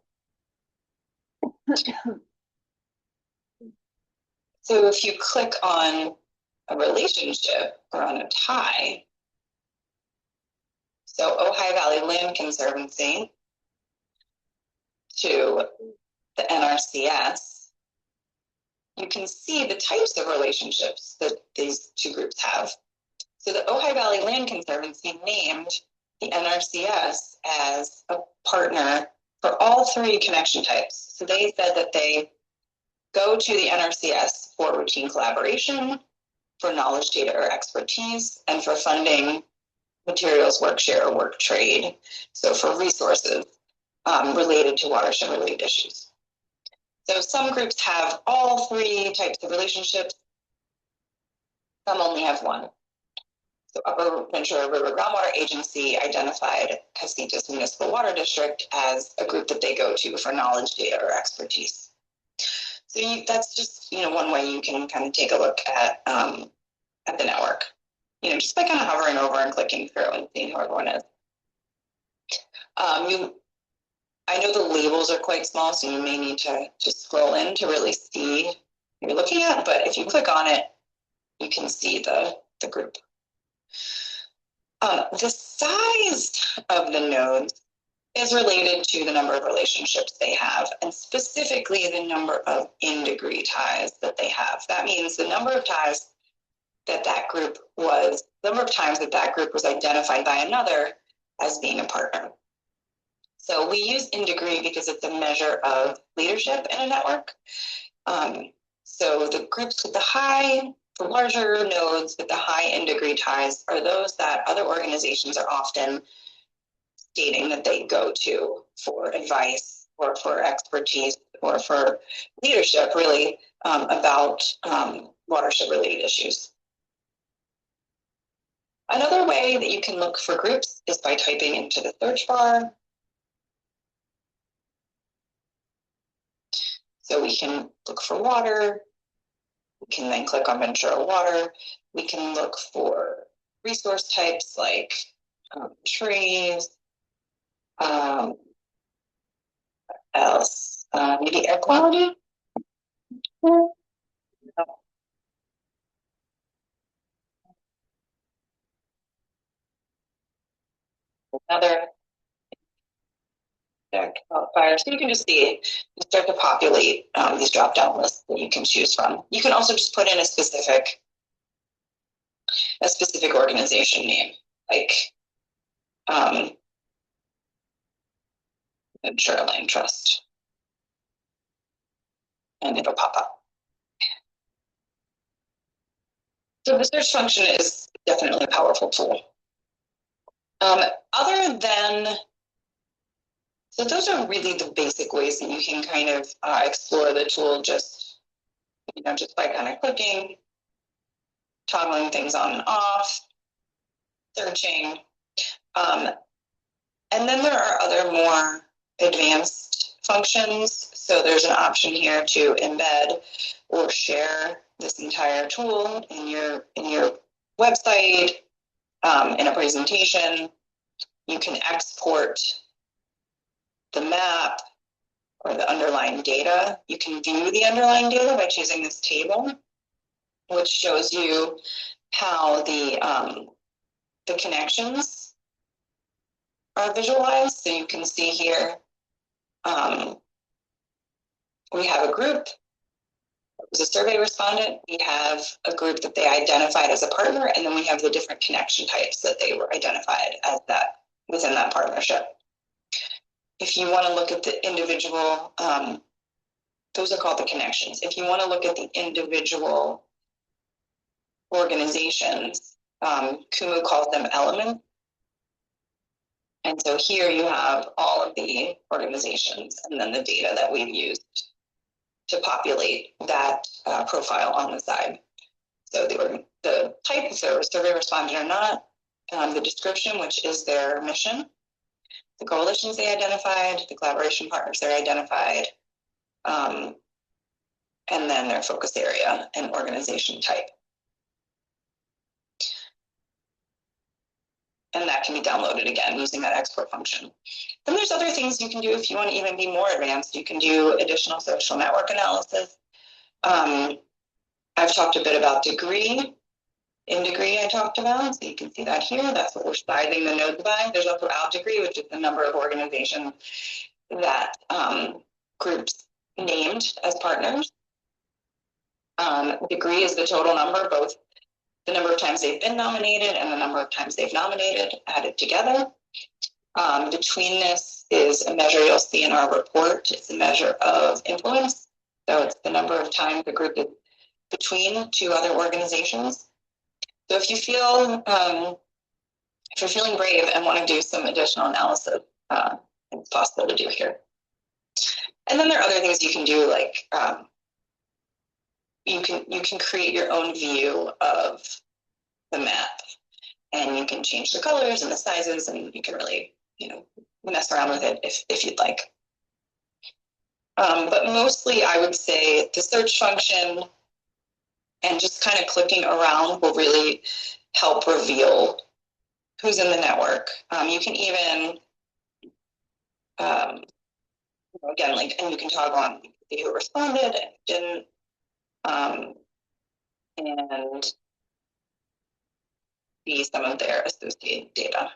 So if you click on a relationship or on a tie, so Ojai Valley Land Conservancy to the NRCS, you can see the types of relationships that these two groups have. So the Ojai Valley Land Conservancy named the NRCS as a partner for all three connection types. So they said that they go to the NRCS for routine collaboration, for knowledge, data, or expertise, and for funding, materials, work share, or work trade. So for resources related to watershed-related issues. So some groups have all three types of relationships. Some only have one. So Upper Ventura River Groundwater Agency identified Casitas Municipal Water District as a group that they go to for knowledge, data, or expertise. So that's just one way you can kind of take a look at the network. Just by kind of hovering over and clicking through and seeing who everyone is. I know the labels are quite small, so you may need to scroll in to really see what you're looking at, but if you click on it, you can see the group. The size of the nodes is related to the number of relationships they have, and specifically the number of in-degree ties that they have. That means the number of ties that group was, the number of times that group was identified by another as being a partner. So we use in degree because it's a measure of leadership in a network. So the groups with the larger nodes with the high in degree ties are those that other organizations are often stating that they go to for advice or for expertise or for leadership, really, about watershed related issues. Another way that you can look for groups is by typing into the search bar. So we can look for water. We can then click on Ventura Water. We can look for resource types like trees, else, maybe air quality. Another fire. So you can just see, you start to populate these drop-down lists that you can choose from. You can also just put in a specific organization name, like Ventura Land Trust, and it'll pop up. So the search function is definitely a powerful tool. So those are really the basic ways that you can kind of explore the tool just by kind of clicking, toggling things on and off, searching. And then there are other more advanced functions. So there's an option here to embed or share this entire tool in your website, in a presentation. You can export the map or the underlying data. You can view the underlying data by choosing this table, which shows you how the connections are visualized. So you can see here, we have a group. It was a survey respondent. We have a group that they identified as a partner, and then we have the different connection types that they were identified as that within that partnership. If you want to look at the individual, those are called the connections. If you want to look at the individual organizations, Kumu calls them elements. And so here you have all of the organizations and then the data that we've used to populate that profile on the side. So the type, if they're a survey respondent or not, the description, which is their mission, the coalitions they identified, the collaboration partners they identified, and then their focus area and organization type. And that can be downloaded again using that export function. Then there's other things you can do if you want to even be more advanced. You can do additional social network analysis. I've talked a bit about degree. In degree I talked about, so you can see that here. That's what we're sizing the nodes by. There's also out degree, which is the number of organizations that groups named as partners. Degree is the total number, both the number of times they've been nominated and the number of times they've nominated added together. Betweenness is a measure you'll see in our report. It's a measure of influence. So it's the number of times the group is between two other organizations. So if you feel, if you're feeling brave and want to do some additional analysis, it's possible to do here. And then there are other things you can do, like you can create your own view of the map, and you can change the colors and the sizes, and you can really, mess around with it if you'd like. But mostly I would say the search function and just kind of clicking around will really help reveal who's in the network. You can even, again, and you can toggle on who responded and didn't, and see some of their associated data.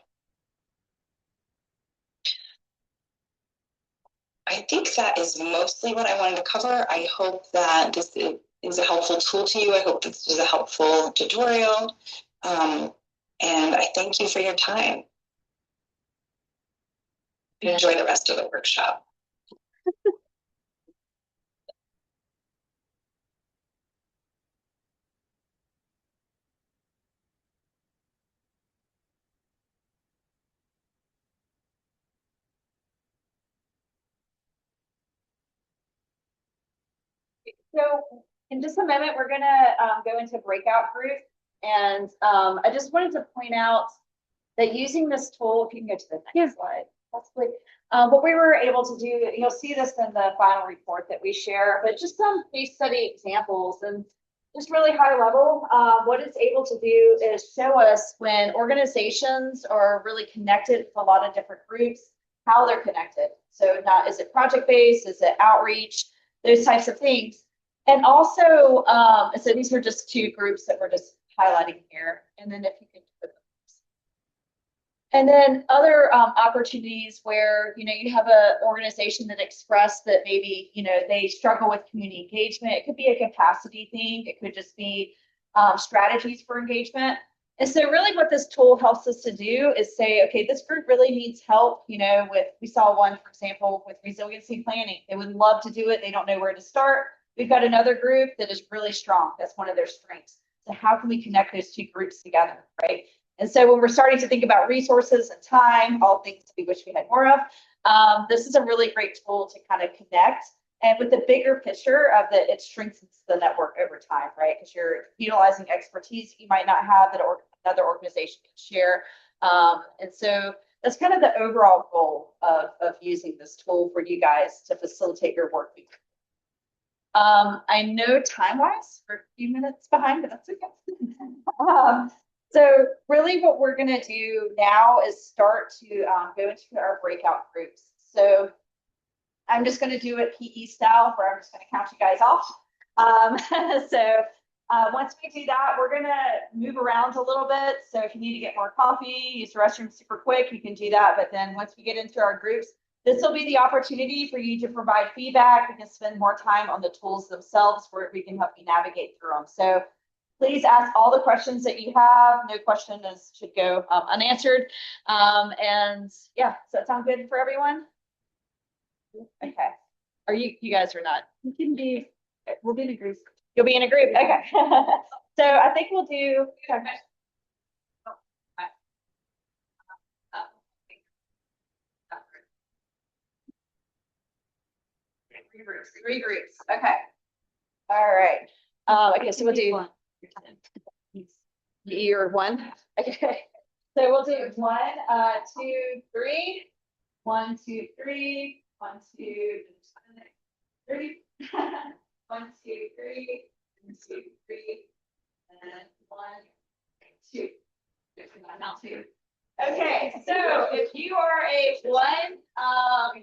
I think that is mostly what I wanted to cover. I hope that this is a helpful tool to you. I hope this is a helpful tutorial. And I thank you for your time. Enjoy the rest of the workshop. So in just a moment, we're gonna go into breakout groups. And I just wanted to point out that using this tool, if you can go to the next slide, possibly, what we were able to do, you'll see this in the final report that we share, but just some case study examples and just really high level. What it's able to do is show us when organizations are really connected with a lot of different groups, how they're connected. So not, is it project-based, is it outreach, those types of things. And also, so these are just two groups that we're just highlighting here. And then if you can put them. And then other opportunities where, you have an organization that expressed that maybe, they struggle with community engagement. It could be a capacity thing. It could just be strategies for engagement. And so really what this tool helps us to do is say, okay, this group really needs help, we saw one, for example, with resiliency planning. They would love to do it. They don't know where to start. We've got another group that is really strong. That's one of their strengths. So how can we connect those two groups together, right? And so when we're starting to think about resources and time, all things we wish we had more of, this is a really great tool to kind of connect. And with the bigger picture of it strengthens the network over time, right? Because you're utilizing expertise you might not have that another organization can share. And so that's kind of the overall goal of using this tool for you guys to facilitate your work. I know time-wise, we're a few minutes behind, but that's okay. So really what we're gonna do now is start to go into our breakout groups. So I'm just gonna do it PE style, where I'm just gonna count you guys off. Once we do that, we're gonna move around a little bit. So if you need to get more coffee, use the restroom super quick, you can do that. But then once we get into our groups, this will be the opportunity for you to provide feedback. We can spend more time on the tools themselves where we can help you navigate through them. So please ask all the questions that you have. No question should go unanswered. And yeah, does that sound good for everyone? Okay. Are you guys are not? You can be. We'll be in a group. You'll be in a group. Okay. So I think we'll do. Okay. Three groups. Okay. All right. Okay, so we'll do year one. Okay. So we'll do 1, 2, 3. 1, 2, 3. 1, 2, 3. 1, 2, 3. 1, 2, 3. And 1, 2. Now 2. Okay, so if you are a 1,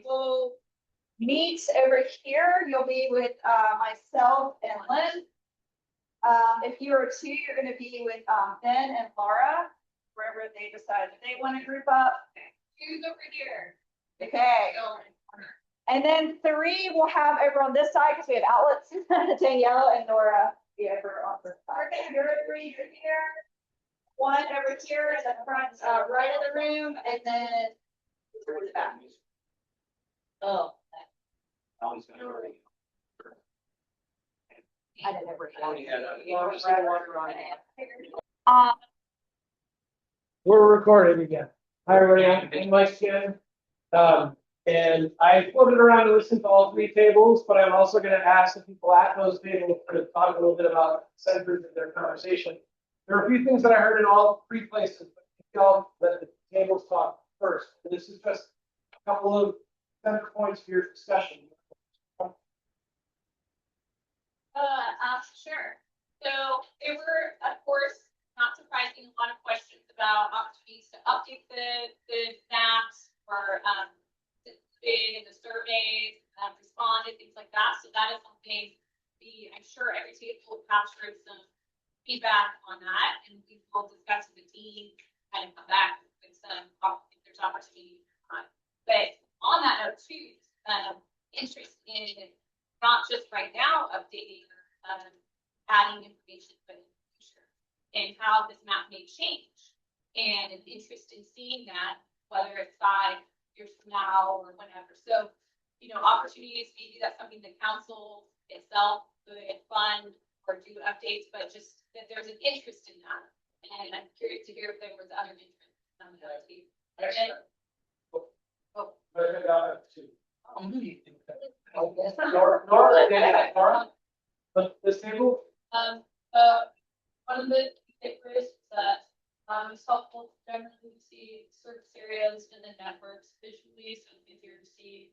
we'll meet over here. You'll be with myself and Lynn. If you are 2, you're going to be with Ben and Laura, wherever they decide that they want to group up. 2's over here. Okay. And then 3 we'll have over on this side because we have outlets. Danielle and Nora be over on this side. Okay, you're 3, you're here. 1 over here in the front right of the room, and then through the back. Oh. I didn't ever. We're recording again. Hi, everybody. I'm Mike Shannon. And I floated around to listen to all 3 tables, but I'm also going to ask the people at those tables to talk a little bit about centers of their conversation. There are a few things that I heard in all 3 places, but y'all let the tables talk first. This is just a couple of center points for your discussion. Sure. So there were, of course, not surprising, a lot of questions about opportunities to update the maps or in the surveys, responded, things like that. So that is something I'm sure every table captured some feedback on that, and we will discuss with the team and come back with some if there's opportunity. But on that note too, interest in not just right now updating, adding information, but in the future, and how this map may change, and an interest in seeing that, whether it's 5 years from now or whenever. So, opportunities, maybe that's something the council itself could fund or do updates, but just that there's an interest in that. And I'm curious to hear if there was other interest. This table? One of the takeaways is that it's helpful to generally see service areas and the networks visually, so it's easier to see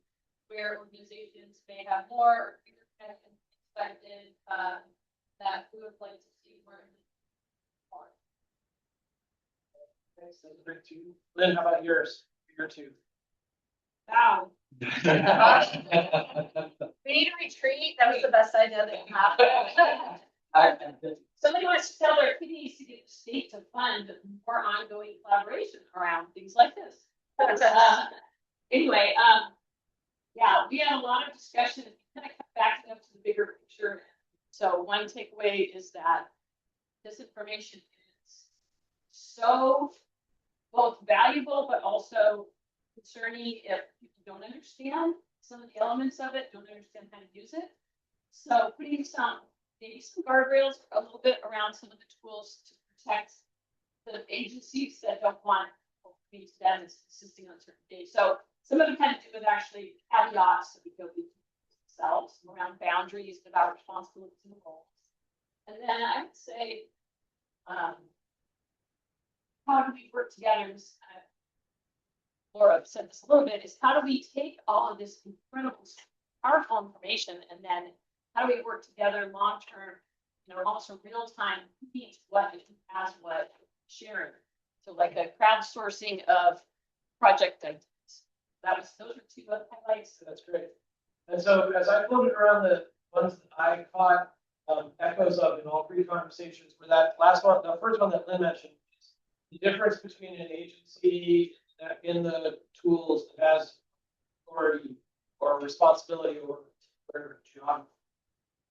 where organizations may have more expected that we would like to see more. Okay, so the big 2. Lynn, how about yours? Your 2. Wow. We need a retreat. That was the best idea that you have. Somebody wants to tell their communities to get the state to fund more ongoing collaboration around things like this. Anyway, yeah, we had a lot of discussion, kind of backing up to the bigger picture. So one takeaway is that this information is so both valuable, but also concerning if people don't understand some of the elements of it, don't understand how to use it. So putting maybe some guardrails a little bit around some of the tools to protect the agencies that don't want these data insisting on certain days. So some of them had to do with actually caveats that we go themselves around boundaries about responsibilities and roles. And then I would say, how do we work together? Laura said this a little bit, is how do we take all of this incredible, powerful information and then how do we work together long-term, almost in real time, who needs what, and who has what, sharing. So like a crowdsourcing of project ideas. Those are two highlights. That's great. And so as I floated around the ones that I caught echoes of in all three conversations, were that last one, the first one that Lynn mentioned, is the difference between an agency that in the tools that has authority or responsibility over geography,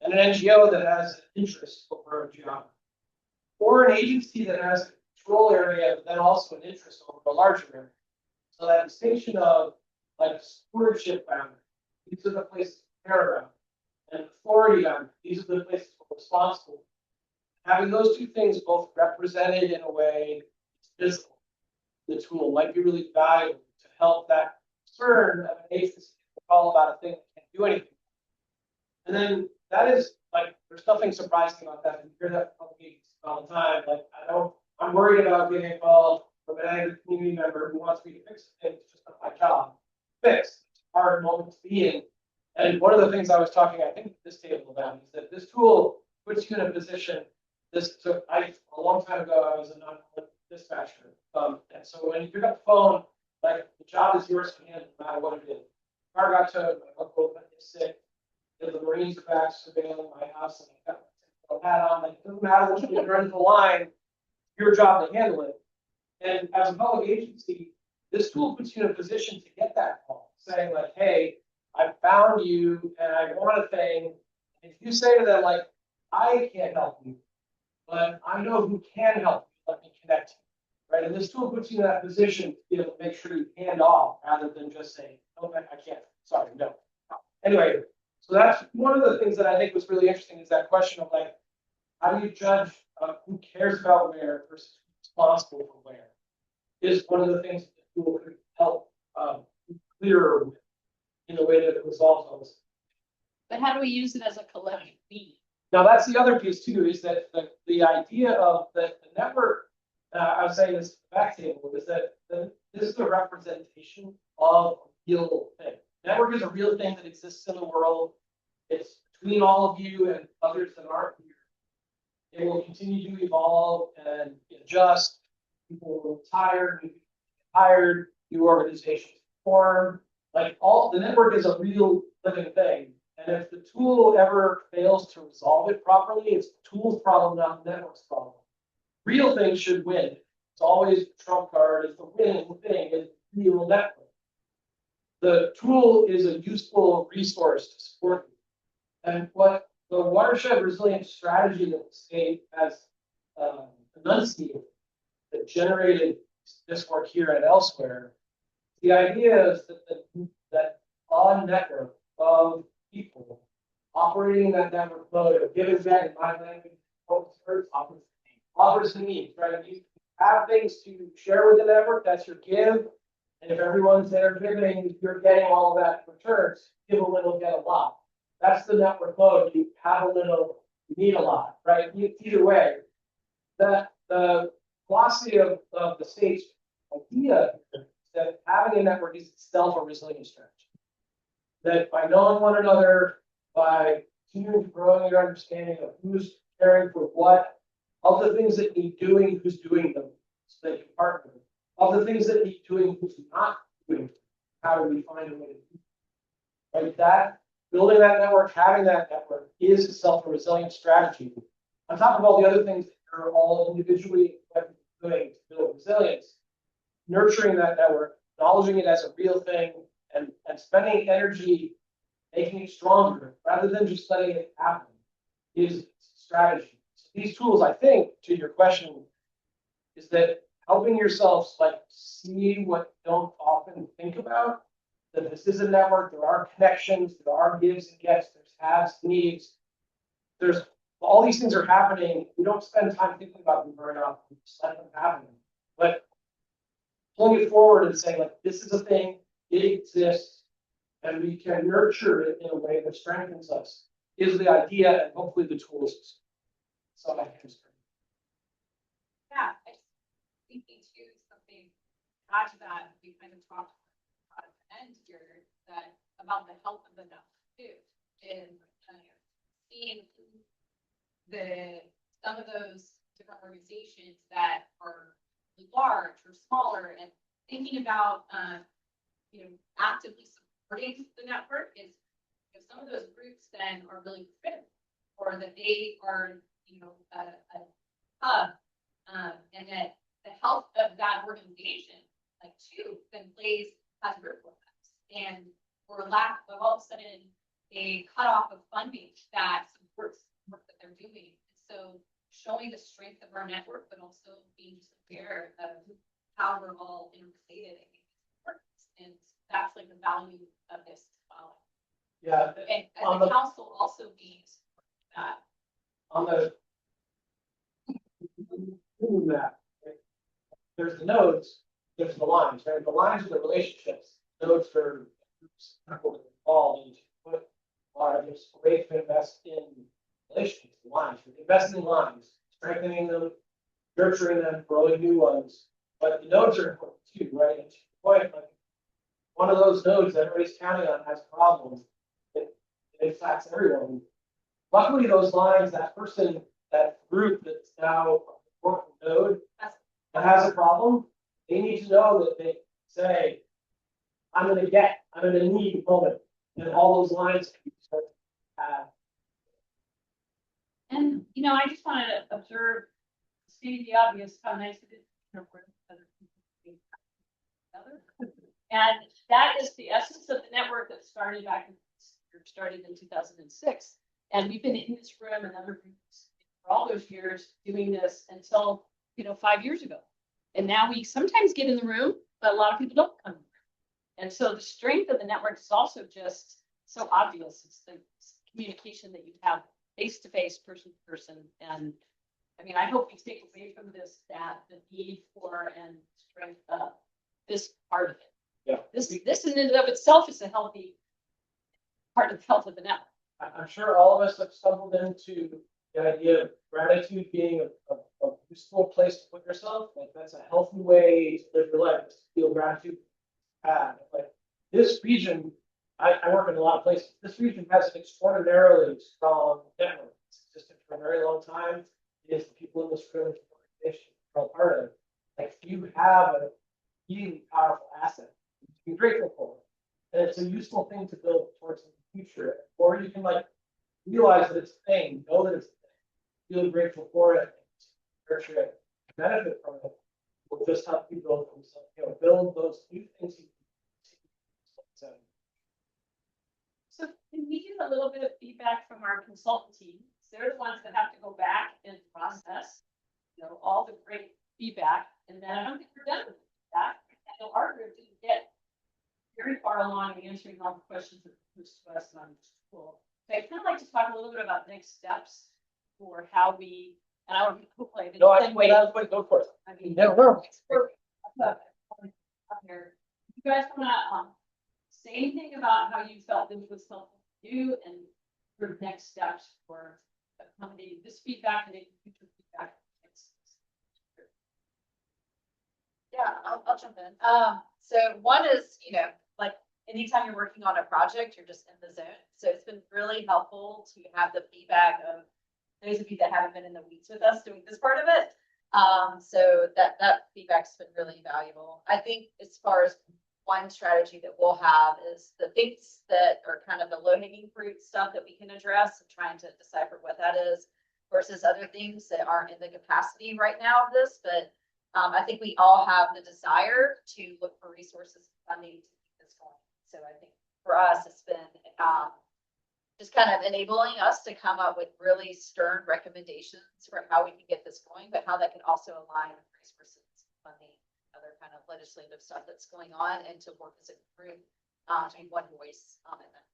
and an NGO that has an interest over a geography, or an agency that has a control area, but then also an interest over a larger area. So that distinction of like stewardship boundary, these are the places to care about, and authority boundary, these are the places we're responsible. Having those two things both represented in a way that's visible, the tool might be really valuable to help that concern of an agency to call about a thing that can't do anything. And then that is like, there's nothing surprising about that. You hear that from public agencies all the time. Like, I'm worried about getting a call from an angry community member who wants me to fix it. It's just not my job. Fix. It's a hard moment to be in. And one of the things I was talking, I think, this table about is that this tool puts you in a position. A long time ago, I was a non-political dispatcher. And so when you pick up the phone, like the job is yours to handle no matter what it is. Car got towed, my uncle is sick. The Marines are back surveilling my house, and I got my hat on. Like, it doesn't matter what you run the line, your job to handle it. And as a public agency, this tool puts you in a position to get that call, saying like, hey, I found you and I want a thing. If you say to them, like, I can't help you, but I know who can help you, let me connect you. Right? And this tool puts you in that position to be able to make sure you hand off rather than just saying, oh, I can't, sorry, no. Anyway, so that's one of the things that I think was really interesting is that question of like, how do you judge who cares about where versus who's responsible for where? Is one of the things that the tool could help be clearer with in the way that it resolves all this. But how do we use it as a collective we? Now that's the other piece too, is that the idea of the network, I was saying this in the back table, is that this is a representation of a real thing. Network is a real thing that exists in the world. It's between all of you and others that aren't here. It will continue to evolve and adjust. People will retire, new people get hired, new organizations form. Like the network is a real living thing. And if the tool ever fails to resolve it properly, it's the tool's problem, not the network's problem. Real things should win. It's always the trump card, is the winning thing, is real network. The tool is a useful resource to support you. And what the watershed resilience strategy that the state has enunciated that generated this work here and elsewhere, the idea is that a network of people operating in that network mode of giving back in my language offers needs, right? You have things to share with the network, that's your give. And if everyone's there giving, you're getting all of that in returns. Give a little, get a lot. That's the network mode. You have a little, you need a lot, right? Either way, the philosophy of the state's idea is that having a network is itself a resilience strategy. That by knowing one another, by continuing to grow your understanding of who's caring for what, of the things that need doing, who's doing them, so they can partner. Of the things that need doing, who's not doing, how do we find a way to do it? Right? That building that network, having that network is itself a resilience strategy. On top of all the other things that you're all individually doing to build resilience, nurturing that network, acknowledging it as a real thing, and spending energy making it stronger rather than just letting it happen is strategy. So these tools, I think, to your question, is that helping yourselves like see what you don't often think about, that this is a network, there are connections, there are gives and gets, there's haves, needs, there's all these things are happening. We don't spend time thinking about them very often, we just let them happen. But pulling it forward and saying, like, this is a thing, it exists, and we can nurture it in a way that strengthens us, is the idea, and hopefully the tools. So I can Yeah, I thinking too, something add to that, we kind of talked at the end here that about the health of the network too. And seeing some of those different organizations that are large or smaller and thinking about, actively supporting the network is, some of those groups then are really critical, or that they are, a hub, and that the health of that organization, like too, then has ripple effects. And for lack of all of a sudden a cutoff of funding that supports the work that they're doing. So showing the strength of our network, but also being aware of how we're all interrelated, I think is important. And that's like the value of this. Yeah. And On the the- council also needs that. On the Google map, right, there's the nodes, there's the lines, right? The lines are the relationships. Nodes are groups people involved into what are there's a way to invest in relationships, the lines. Invest in lines, strengthening them, nurturing them, growing new ones. But the nodes are important too, right? And to your point, like one of those nodes that everybody's counting on has problems. It affects everyone. Luckily, those lines, that person, that group that's now a important node that has a problem, they need to know that they say, I'm going to need a moment. And all those lines can be started to have. And, I just wanted to observe, stating the obvious, how nice it is to work with other people together. And that is the essence of the network that started in 2006. And we've been in this room and other groups for all those years doing this until, 5 years ago. And now we sometimes get in the room, but a lot of people don't come. And so the strength of the network is also just so obvious. It's the communication that you have face to face, person to person. And I mean, I hope we take away from this that the need for and strength of this part of it. Yeah. This in and of itself is a healthy part of the health of the network. I'm sure all of us have stumbled into the idea of gratitude being a useful place to put yourself. Like that's a healthy way to live your life, is to feel gratitude. Like this region, I work in a lot of places. This region has an extraordinarily strong network. It's existed for a very long time. It is the people in this room are part of it. Like you have a really powerful asset to be grateful for. And it's a useful thing to build towards in the future. Or you can like realize that it's a thing, know that it's a thing, feel grateful for it, nurture it, benefit from it. Will just help you build themselves, build those new things. So can we get a little bit of feedback from our consultant team? They're the ones that have to go back and process, all the great feedback. And then I don't think we're done with that. I know our group didn't get very far along in answering all the questions that were posed to us on school. So I'd kind of like to talk a little bit about next steps for how we, and I would hopefully. No, wait, go for it. I mean, no. Here. You guys want to say anything about how you felt this was helpful to you and your next steps for accommodating this feedback and future feedback? Yeah, I'll jump in. So one is, like anytime you're working on a project, you're just in the zone. So it's been really helpful to have the feedback of those of you that haven't been in the weeds with us doing this part of it. So that feedback's been really valuable. I think as far as one strategy that we'll have is the things that are kind of the low-hanging fruit stuff that we can address and trying to decipher what that is versus other things that aren't in the capacity right now of this. But I think we all have the desire to look for resources and funding to keep this going. So I think for us, it's been just kind of enabling us to come up with really stern recommendations for how we can get this going, but how that can also align with resources, funding, other kind of legislative stuff that's going on, and to work as a group to be one voice in that.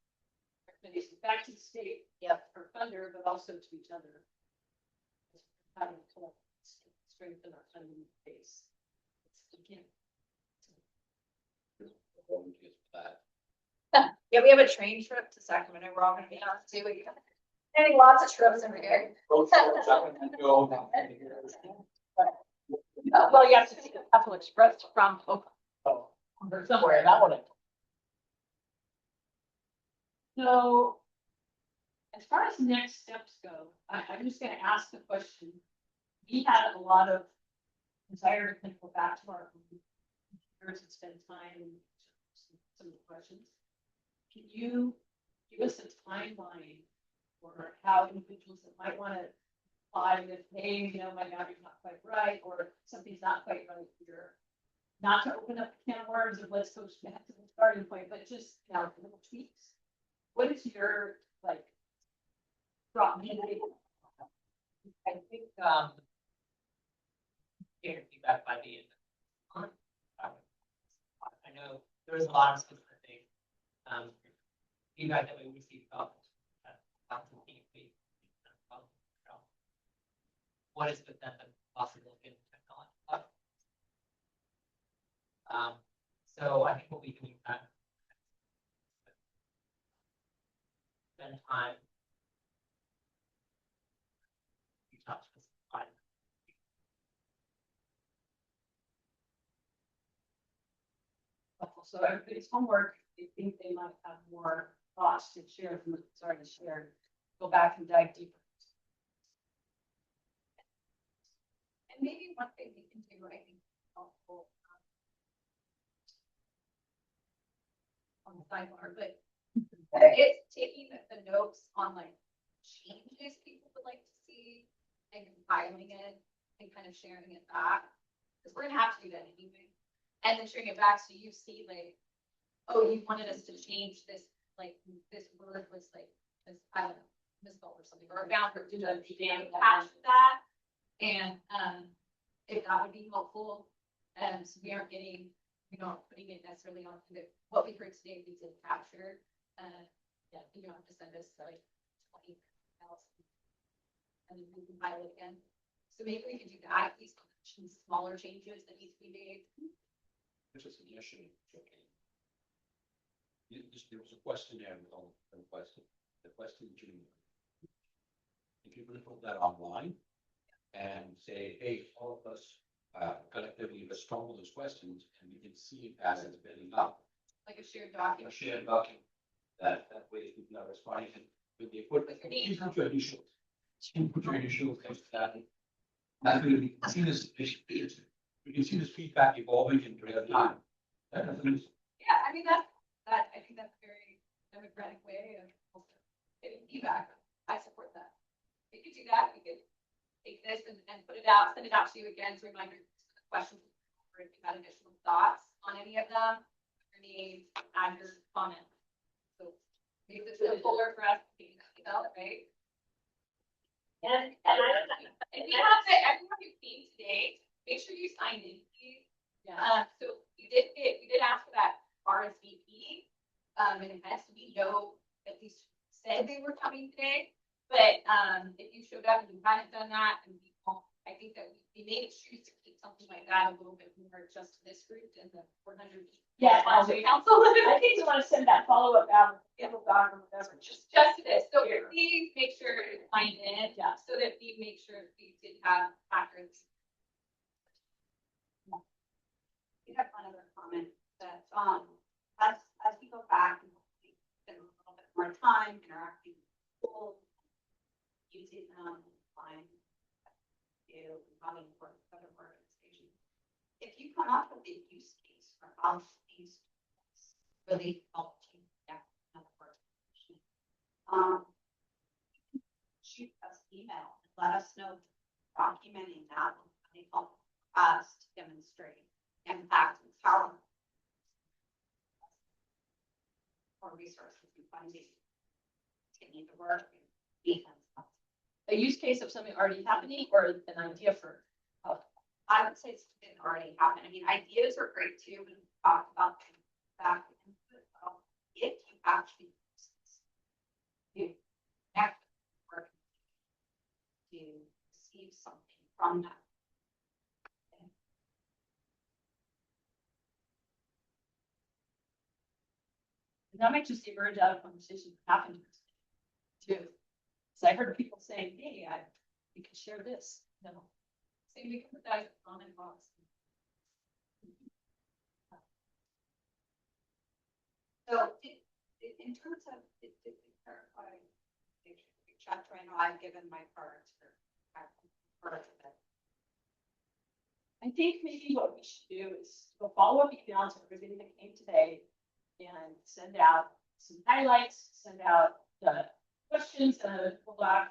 Recommendations back to the state, for funder, but also to each other. How to strengthen our funding base. Yeah, we have a train trip to Sacramento. We're all going to be on too. Getting lots of trips every year. Well, you have to take a couple express from or somewhere. That one. So, As far as next steps go, I'm just gonna ask the question. We had a lot of desire to kind of go back to our computers and spend time and some of the questions. Can you give us a timeline for how individuals that might want to apply with, hey, you know, my boundary's not quite right, or something's not quite right here? Not to open up a can of worms of let's go back to the starting point, but just, you know, little tweaks. What is your, like, drop me? I think, hearing feedback by the end. I know there's a lot of specific, feedback that we received about, what is within the possible in technology. So I think what we can do that. Spend time. We talk specific. So everybody's homework, if they think they might have more thoughts to share from what it's already shared, go back and dive deeper. And maybe one thing we can do, I think, helpful on the sidebar, but it's taking the notes on like changes people would like to see and compiling it and kind of sharing it back. Because we're gonna have to do that anyway. And then sharing it back so you see like, oh, you wanted us to change this, like this word was like, this, I don't know, misspelled or something, or a boundary to understand attached to that. And if that would be helpful, so we aren't getting, we aren't putting it necessarily on the, what we heard today, we did capture. Yeah, you don't have to send us like 20 emails and then we can compile it again. So maybe we could do that, these smaller changes that need to be made. There's a suggestion. There was a questionnaire with all the questions. The question June. If you could put that online and say, hey, all of us collectively respond to those questions, and we can see it as it's building up. Like a shared document. A shared document. That way people are responding and when they put you put your initials. You put your initials that will be seen as you can see this feedback evolving in real time. Yeah, I mean I think that's a very democratic way of getting feedback. I support that. We could do that. We could take this and put it out, send it out to you again as a reminder. Questions or if you had additional thoughts on any of them, your name, add your comment. So make this simpler for us to see, right? And you have to, everyone you've seen today, make sure you sign in, please. Yeah. So we did ask for that RSVP, and it has to be at least said they were coming today. But if you showed up and you hadn't done that, and I think that we may choose to keep something like that a little bit more just to this group than the 400. Yeah, council. I think we want to send that follow-up out, or whatever. Just to this. So please make sure to sign in, so that we make sure we did have accurate. We have one other comment that as we go back and spend a little bit more time interacting with people, using them, find running for other organizations. If you come up with a use case for how these really help you connect with another organization, shoot us email and let us know, documenting that will help us to demonstrate impact and power or resources you find it continue to work. A use case of something already happening or an idea for? I would say it's been already happened. I mean, ideas are great too. We talked about back input. If you actually you connect work to receive something from that. That might just emerge out of conversations that happen too. So I heard people saying, hey, we can share this. No. So we can put that as a comment box. So in terms of, to clarify, Chapter, I know I've given my part. Part of it. I think maybe what we should do is go follow up email to everybody that came today and send out some highlights, send out the questions and a doc,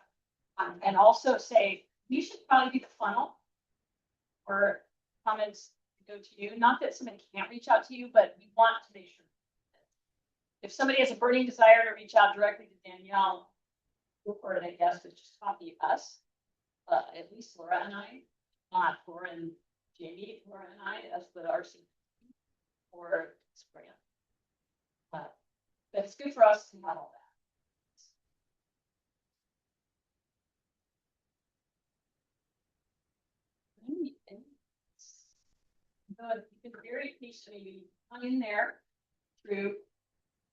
and also say, we should probably be the funnel for comments to go to you. Not that somebody can't reach out to you, but we want to make sure. If somebody has a burning desire to reach out directly to Danielle, go for it, I guess, but just copy us. At least Laura and I, not Laura and Jamie, Laura and I, as the RC or Spring. But it's good for us to have all that. Good. You've been very patient. You hung in there through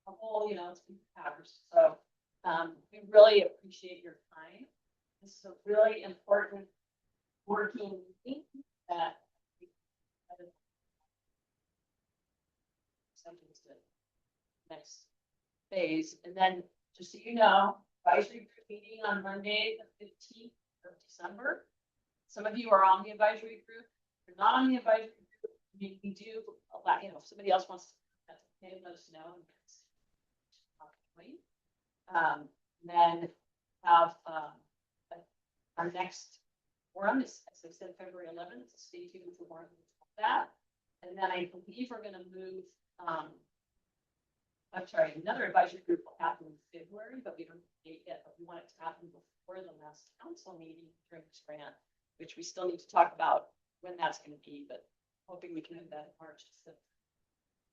a whole, it's been hours. So we really appreciate your time. This is a really important working meeting that next phase. And then just so you know, advisory group meeting on Monday, the 15th of December. Some of you are on the advisory group. If you're not on the advisory group, we do allow, if somebody else wants to, that's okay, let us know. Then have our next forum is, as I said, February 11th. So stay tuned for more of that. And then I believe we're going to move. I'm sorry, another advisory group will happen in February, but we don't date yet. But we want it to happen before the last council meeting during this grant, which we still need to talk about when that's going to be. But hoping we can do that in March. So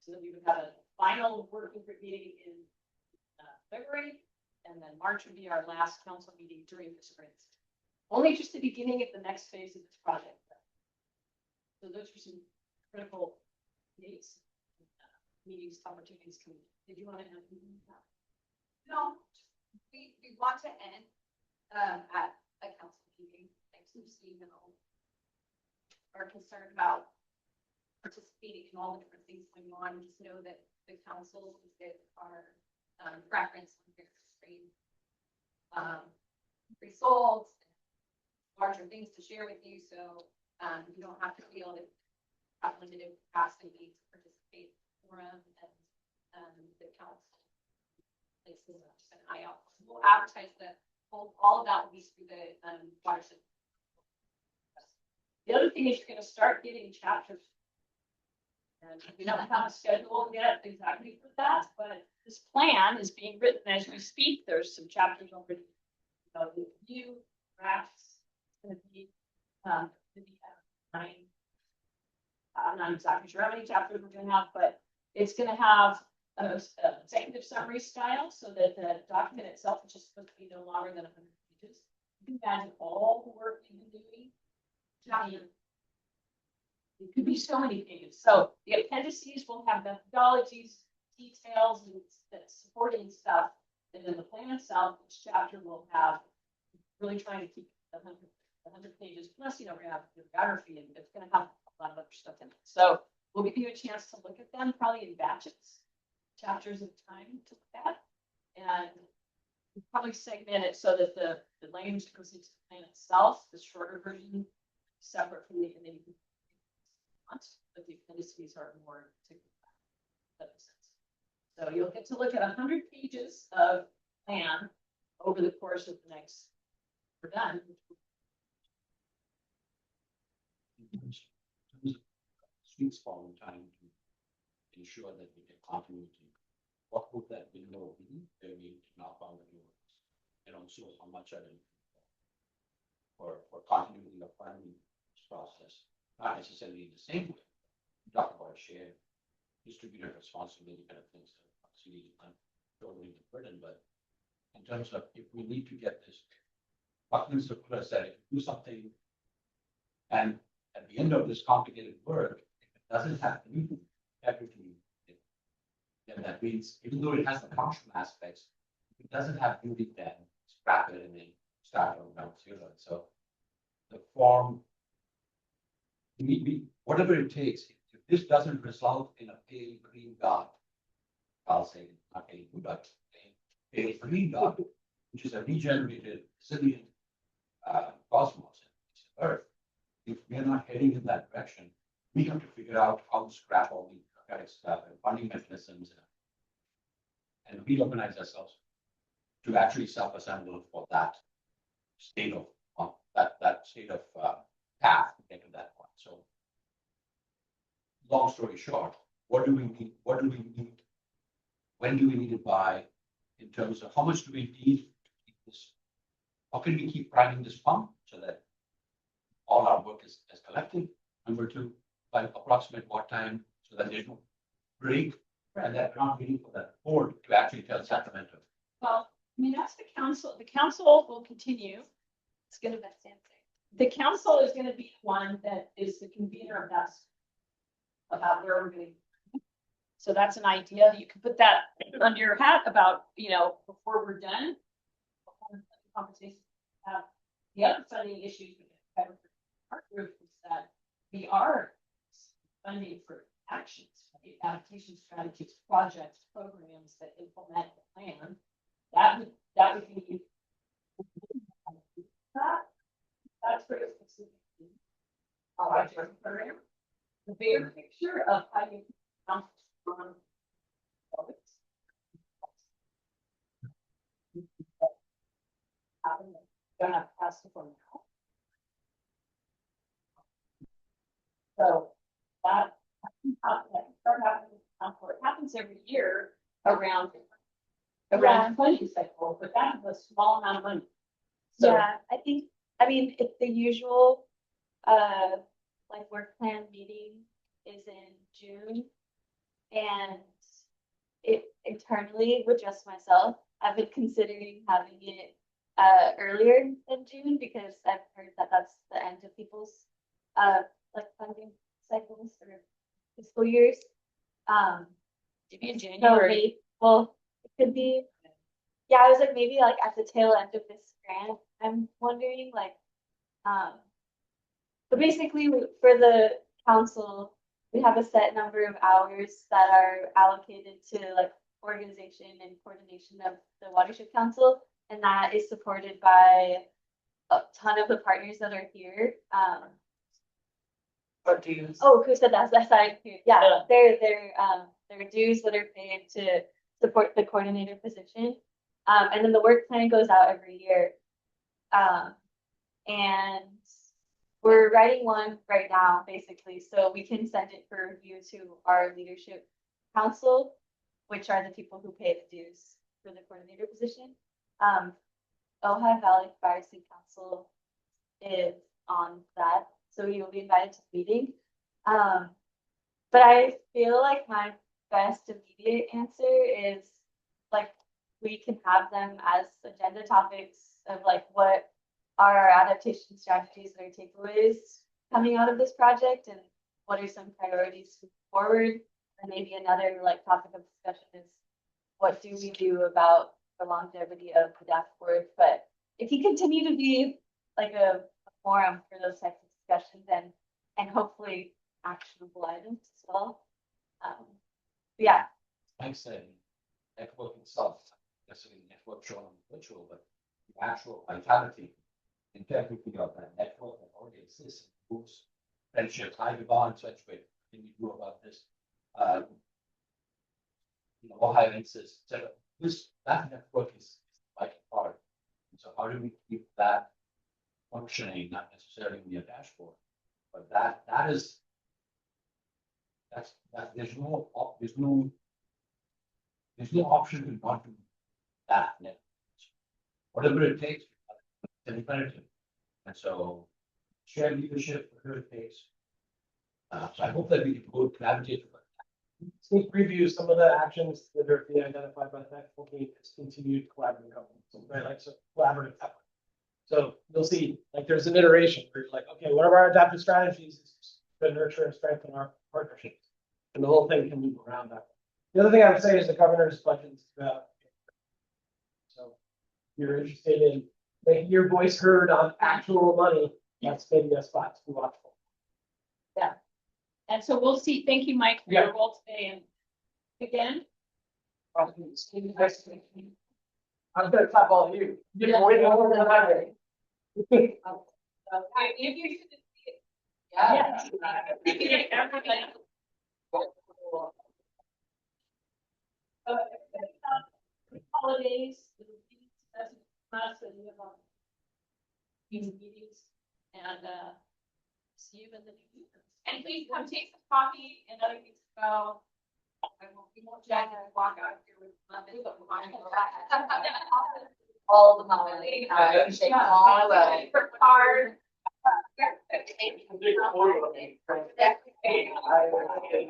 that we would have a final working group meeting in February, and then March would be our last council meeting during the spring. Only just the beginning of the next phase of this project. So those are some critical dates, meetings, opportunities coming. Did you want to add anything to that? No, we want to end at a council meeting. Thanks to Steve and all. Are concerned about participating in all the different things going on. Just know that the council is our preference on various results, larger things to share with you. So you don't have to feel that you have limited capacity to participate in the forum, and the council places just an eye out. We'll advertise that all of that will be through the watershed. The other thing is you're going to start getting chapters. And we don't have a schedule yet exactly for that, but this plan is being written as we speak. There's some chapters already. The review drafts going to be 9. I'm not exactly sure how many chapters we're going to have, but it's going to have an executive summary style so that the document itself is just supposed to be no longer than 100 pages. You can imagine all the work you've been doing. It could be so many pages. So the appendices will have methodologies, details, and supporting stuff. And then the plan itself, each chapter will have really trying to keep 100 pages. Plus, we're going to have bibliography, and it's going to have a lot of other stuff in it. So we'll give you a chance to look at them, probably in batches, chapters at a time to look at. And we'll probably segment it so that the language that goes into the plan itself, the shorter version, separate from the, and then you can, but the appendices are more particular. That makes sense. So you'll get to look at 100 pages of plan over the course of the next, we're done. Sweet spot in time to ensure that we get continuity. What would that window be? Where we now found the new ones, and also how much are they for continuity of planning process? Not necessarily in the same way. We talk about shared distributed responsibility kind of things that actually totally different, but in terms of if we need to get this, Buckland's circular said, if you do something, and at the end of this complicated work, if it doesn't have everything, then that means even though it has the functional aspects, if it doesn't have beauty, then scrap it and then start from ground zero. So the form, whatever it takes, if this doesn't result in a pale green dot, I'll say not pale blue dot, pale green dot, which is a regenerated, resilient cosmos, Earth, if we are not heading in that direction, we have to figure out how to scrap all the bureaucratic stuff and funding mechanisms and reorganize ourselves to actually self-assemble for that state of that state of path to get to that point. So, long story short, what do we need? What do we need? When do we need it by? In terms of how much do we need to keep this? How can we keep priming this pump so that all our work is collected? Number two, by approximate what time so that there's no break and that we're not waiting for that board to actually tell Sacramento. Well, I mean, that's the council. The council will continue. It's gonna be Wednesday. The council is gonna be one that is the convener of that about where we're going. So that's an idea. You can put that under your hat about, you know, before we're done. Conversation. The other funding issues we have with our group is that we are funding for actions, adaptation strategies, projects, programs that implement the plan. That would be. That's very specific. Program. The bigger picture of how you count on. Gonna pass the phone now. So that it happens every year around funding cycle, but that's a small amount of money. So Yeah, I mean, if the usual, like work plan meeting is in June. And it internally with just myself, I've been considering having it earlier than June because I've heard that that's the end of people's like funding cycles or fiscal years. maybe in So January. well, it could be. Yeah, I was like maybe like at the tail end of this grant. I'm wondering like, but basically for the council, we have a set number of hours that are allocated to like organization and coordination of the Watershed Council, and that is supported by a ton of the partners that are here. Or dues. Oh, who said that? That's sorry. Yeah, they're dues that are paid to support the coordinator position. And then the work plan goes out every year. And we're writing one right now, basically, so we can send it for review to our leadership council, which are the people who pay the dues for the coordinator position. Ojai Valley Fire City Council is on that, so you'll be invited to the meeting. But I feel like my best immediate answer is like we can have them as agenda topics of like what are our adaptation strategies or takeaways coming out of this project and what are some priorities forward. And maybe another like topic of discussion is what do we do about the longevity of the dashboard. But if you continue to be like a forum for those types of discussions and hopefully actionable items as well. Yeah. Like saying, network itself, necessarily network shown on virtual, but the actual vitality, integrity of that network that already exists, moves friendships, high bond, such way, what can we do about this? Ohio insists, etc. That network is vital part. And so how do we keep that functioning, not necessarily in your dashboard, but that's there's no option to not do that network. Whatever it takes, it's imperative. And so shared leadership, whatever it takes. So I hope that we can go collaborative. Sneak preview, some of the actions that are being identified by the technical team is continued collaborative governance, right? Like so collaborative effort. So you'll see like there's an iteration where you're like, okay, what are our adaptive strategies to nurture and strengthen our partnerships? And the whole thing can move around that. The other thing I would say is the governor's budget is about. So if you're interested in making your voice heard on actual money, that's maybe a spot to watch for. Yeah. And so we'll see. Thank you, Mike, for your role today. And again, I'm gonna clap all of you. You're way over than I am. If you should see it. Yeah. Everybody. Holidays, us and we have our meetings and see you in the new year. And please come take some coffee and other things to go. We won't Jack and walk out here with nothing, but we're going to go back. All the money. All the. Work hard. Big order.